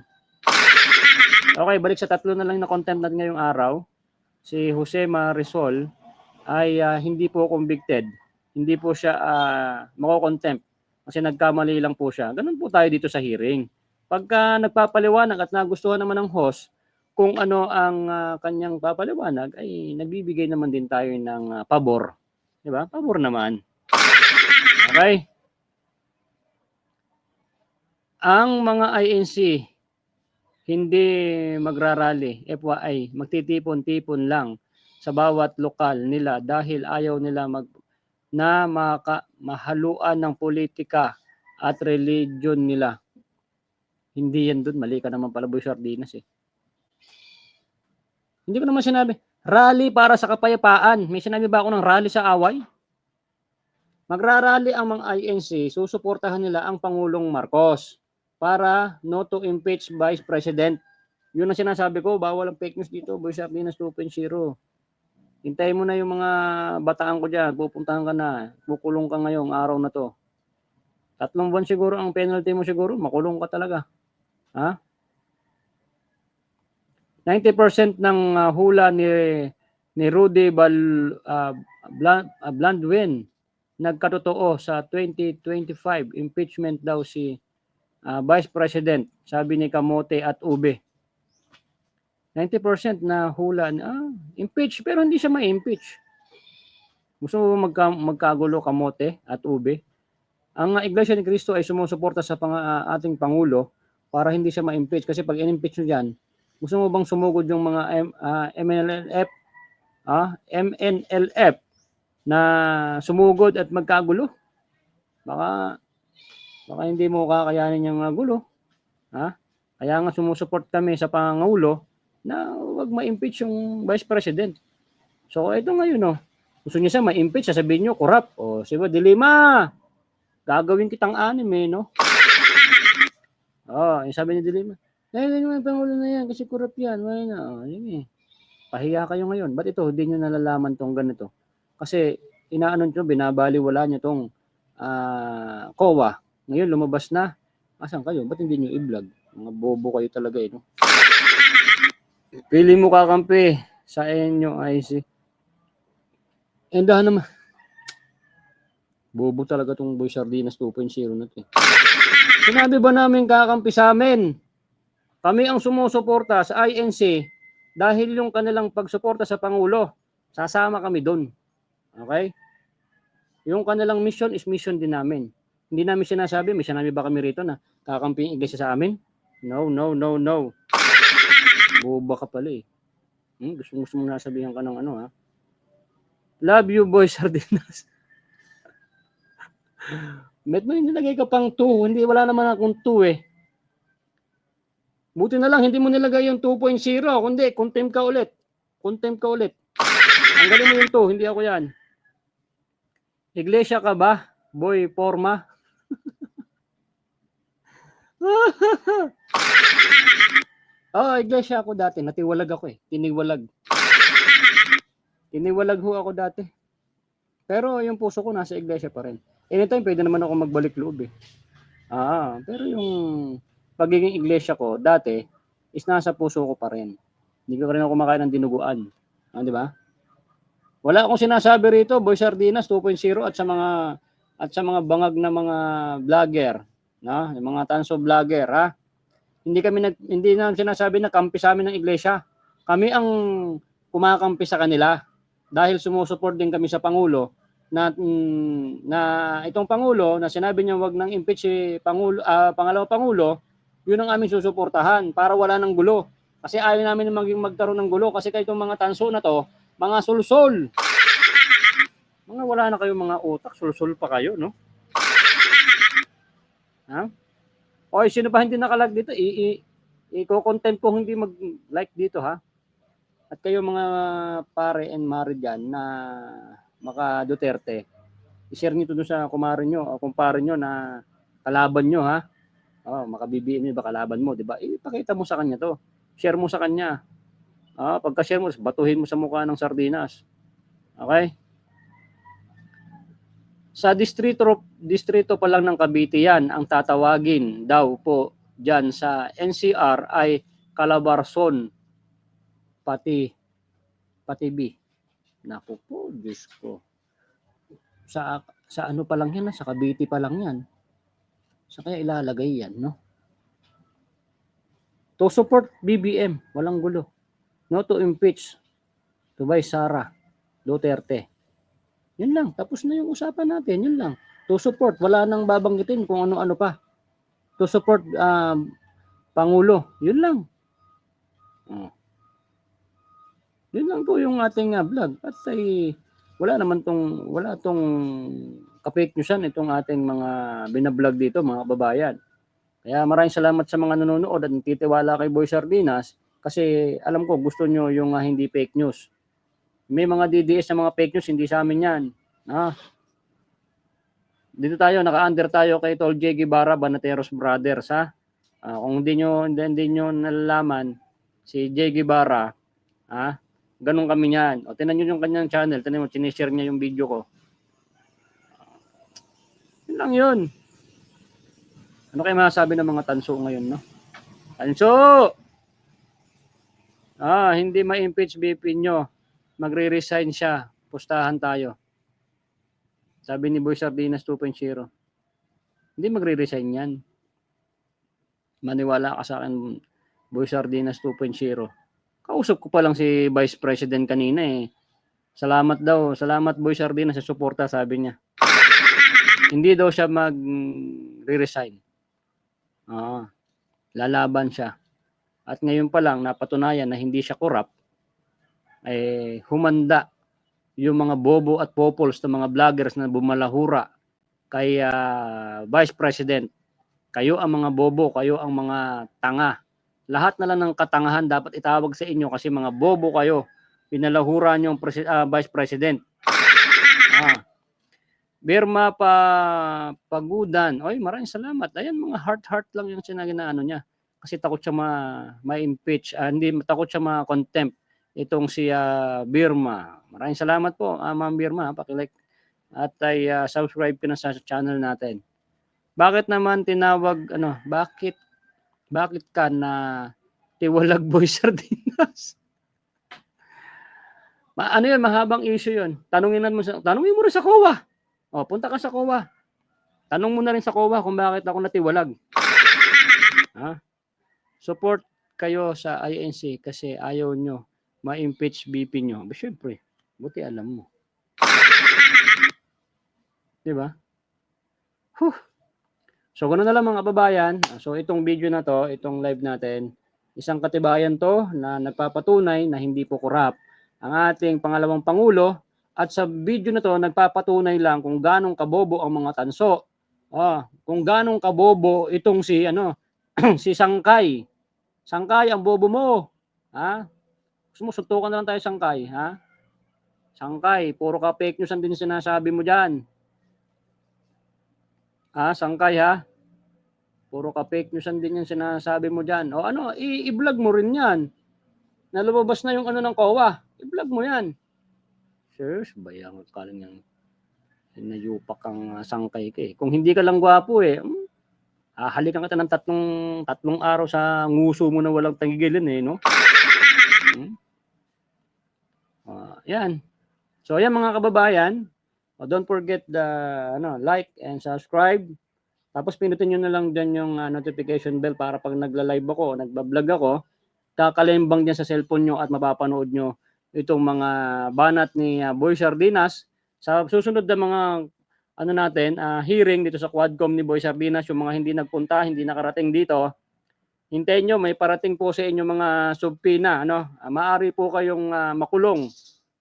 Okay, balik sa tatlo na lang na contempt natin ngayong araw. Si Jose Marisol ay hindi po convicted. Hindi po siya mako-contempt kasi nagkamali lang po siya. Ganun po tayo dito sa hearing. Pagka nagpapaliwanag at nagustuhan naman ng host kung ano ang kanyang papaliwanag, ay nagbibigay naman din tayo ng pabor. Diba? Pabor naman. Okay? Ang mga INC hindi magrarally, FYI, magtitipon-tipon lang sa bawat lokal nila dahil ayaw nila mahaluan ng politika at religion nila. Hindi yan dun, mali ka naman pala Boy Sardinas eh. Hindi ko naman sinabi, rally para sa kapayapaan. May sinabi ba ako ng rally sa away? Magrarally ang mga INC, susuportahan nila ang Pangulong Marcos para no to impeach Vice President. Yun ang sinasabi ko, bawal ang fake news dito, Boy Sardinas 2.0. Hintayin mo na yung mga bataan ko dyan, pupuntahan ka na, kukulong ka ngayong araw na to. 3 buwan siguro ang penalty mo siguro, makulong ka talaga. 90% ng hula ni Rudy Blandwin nagkatotoo sa 2025 impeachment daw si Vice President, sabi ni Kamote at Ube. 90% na hula impeach pero hindi siya ma-impeach. Gusto mo magkagulo Kamote at Ube? Ang Iglesia ni Cristo ay sumusuporta sa ating Pangulo para hindi siya ma-impeach kasi pag in-impeach nyo dyan, gusto mo bang sumugod yung mga MNLF na sumugod at magkagulo? Baka hindi mo kakayanin yung gulo. Kaya nga sumusuport kami sa Pangulo na wag ma-impeach yung Vice President. So ito ngayon gusto niya siya ma-impeach, sasabihin nyo, corrupt. Siba, Dilima, gagawin kitang anime, no? Yung sabi ni Dilima, yung Pangulo na yan, kasi corrupt yan. Yun pahiya kayo ngayon. Ba't ito, hindi nyo nalalaman tong ganito? Kasi, inaano nyo, binabaliwala nyo tong COA. Ngayon, lumabas na. Asan kayo? Ba't hindi nyo i-vlog? Mga bobo kayo talaga, no? Pili mo kakampi sa inyo, IC. Endahan naman. Bobo talaga tong Boy Sardinas 2.0 na ito. Sinabi ba namin kakampi sa amin? Kami ang sumusuporta sa INC dahil yung kanilang pagsuporta sa Pangulo, sasama kami doon. Okay? Yung kanilang mission is mission din namin. Hindi namin sinasabi, may sinabi ba kami rito na kakampi yung iglesia sa amin? No, no, no, no. Boba ka pala eh. Gusto mo nasabihan ka ng ano ha? Love you, boy Sardinas. Met mo nilagay ka pang 2, hindi wala naman akong 2 eh. Buti na lang hindi mo nilagay yung 2.0, kundi contempt ka ulit. Contempt ka ulit. Ang galing mo yung 2, hindi ako yan. Iglesia ka ba? Boy Forma. Iglesia ako dati. Natiwalag ako eh. Tiniwalag. Tiniwalag ho ako dati. Pero yung puso ko nasa iglesia pa rin. Anytime pwede naman ako magbalik loob eh. Pero yung pagiging iglesia ko dati is nasa puso ko pa rin. Hindi ko rin ako kumakain ng dinuguan. Di ba? Wala akong sinasabi rito, Boy Sardinas 2.0 at sa mga bangag na mga vlogger, no? Yung mga tanso vlogger, ha? Hindi na sinasabi na kampi sa amin ng iglesia. Kami ang kumakampi sa kanila dahil sumusuport din kami sa Pangulo na itong Pangulo na sinabi niya wag nang impeach si Pangulo, pangalawang Pangulo, yun ang aming susuportahan para wala nang gulo. Kasi ayaw namin magkaroon ng gulo kasi kayo itong mga tanso na to, mga sulsol. Mga wala na kayong mga utak, sulsol pa kayo, no? Ha? Oy, sino ba hindi nakalag dito? I-content ko hindi mag-like dito, ha? At kayo mga pare and mare dyan na maka Duterte, i-share nyo doon sa kumare nyo o kumpare nyo na kalaban nyo, ha? Maka-BBM nyo ba kalaban mo, di ba? Ipakita mo sa kanya to. Share mo sa kanya. Pagka-share mo, batuhin mo sa mukha ng sardinas. Okay? Sa distrito pa lang ng Cavite yan, ang tatawagin daw po dyan sa NCR ay Calabarzon, pati B. Naku po, Diyos ko. Sa ano pa lang yan, sa Cavite pa lang yan. Sa kaya ilalagay yan, no? To support BBM, walang gulo. No to impeach to Vice Sara Duterte. Yun lang, tapos na yung usapan natin, yun lang. To support, wala nang babanggitin kung ano-ano pa. To support Pangulo, yun lang. Yun lang po yung ating vlog. At wala tong ka-fake newsan itong ating mga binablog dito, mga babayan. Kaya maraming salamat sa mga nanonood at nagtitiwala kay Boy Sardinas kasi alam ko gusto nyo yung hindi fake news. May mga DDS na mga fake news, hindi sa amin yan. Dito tayo, naka-under tayo kay Tol J. Guevara, Banateros Brothers. Kung hindi nyo nalalaman, si J. Guevara, ganun kami yan. O, tinan nyo yung kanyang channel, tinan mo, sinishare niya yung video ko. Yun lang yun. Ano kayo masasabi ng mga tanso ngayon, no? Tanso! Hindi ma-impeach BP nyo. Magre-resign siya. Pustahan tayo. Sabi ni Boy Sardinas 2.0. Hindi magre-resign yan. Maniwala ka sa akin, Boy Sardinas 2.0. Kausap ko pa lang si Vice President kanina eh. Salamat Boy Sardinas sa suporta, sabi niya. Hindi daw siya mag-resign. Lalaban siya. At ngayon pa lang napatunayan na hindi siya corrupt. Humanda yung mga bobo at popols ng mga vloggers na bumalahura kay Vice President. Kayo ang mga bobo, kayo ang mga tanga. Lahat na lang ng katangahan dapat itawag sa inyo kasi mga bobo kayo. Pinalahura niyo ang Vice President. Birma Pagudan. Oy, maraming salamat. Ayan, mga heart lang yung sinabi na ano niya. Kasi takot siya ma-impeach. Hindi, takot siya ma-contempt itong si Birma. Maraming salamat po, Ma'am Birma. Paki-like at subscribe ka na sa channel natin. Bakit naman tinawag, bakit ka na tiwalag Boy Sardinas? Yun, mahabang issue yun. Tanungin mo rin sa COA. Punta ka sa COA. Tanong mo na rin sa COA kung bakit ako natiwalag. Support kayo sa INC kasi ayaw nyo ma-impeach BP nyo. But syempre, buti alam mo. Di ba? Huh. So, ganoon na lang mga kababayan. So, itong video na to, itong live natin, isang katibayan to na nagpapatunay na hindi po korap ang ating pangalawang Pangulo. At sa video na to, nagpapatunay lang kung ganong kabobo ang mga tanso. Kung ganong kabobo itong si, si Sangkay. Sangkay, ang bobo mo. Gusto mo, suntukan na lang tayo, Sangkay. Sangkay, puro ka fake news ang din sinasabi mo dyan. Sangkay ha. Puro ka fake news ang din yung sinasabi mo dyan. I-vlog mo rin yan. Nalabas na yung ng COA. I-vlog mo yan. Serious, bayang kaling yung nayupak ang Sangkay ka eh. Kung hindi ka lang gwapo eh, halikan kita ng tatlong araw sa nguso mo na walang tangigilin eh, no? Yan. So, yan mga kababayan. Don't forget the like and subscribe. Tapos pinutin nyo na lang dyan yung notification bell para pag nagla-live ako, nagbablog ako, kakalimbang dyan sa cellphone nyo at mapapanood nyo itong mga banat ni Boy Sardinas sa susunod na mga hearing dito sa Quadcom ni Boy Sardinas, yung mga hindi nagpunta, hindi nakarating dito. Hintayin nyo, may parating po sa inyo mga subpina, maaari po kayong makulong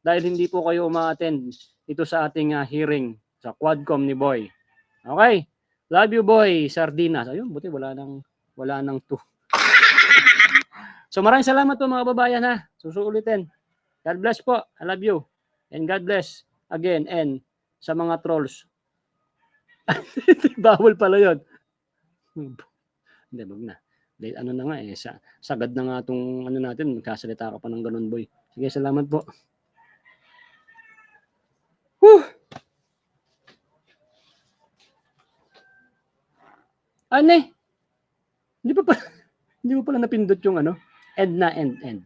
dahil hindi po kayo uma-attend ito sa ating hearing sa Quadcom ni Boy. Okay? Love you, Boy Sardinas. Ayun, buti wala nang to. So maraming salamat po mga babayan ha. Susuulitin. God bless po. I love you. And God bless again and sa mga trolls. Bawal pala yun. Hindi, wag na. Na nga eh. Sagad na nga itong natin. Magkasalita ka pa ng ganun, Boy. Sige, salamat po. Whew! Hindi pa pala napindot yung end na, end.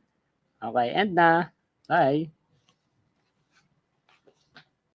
Okay, end na. Bye.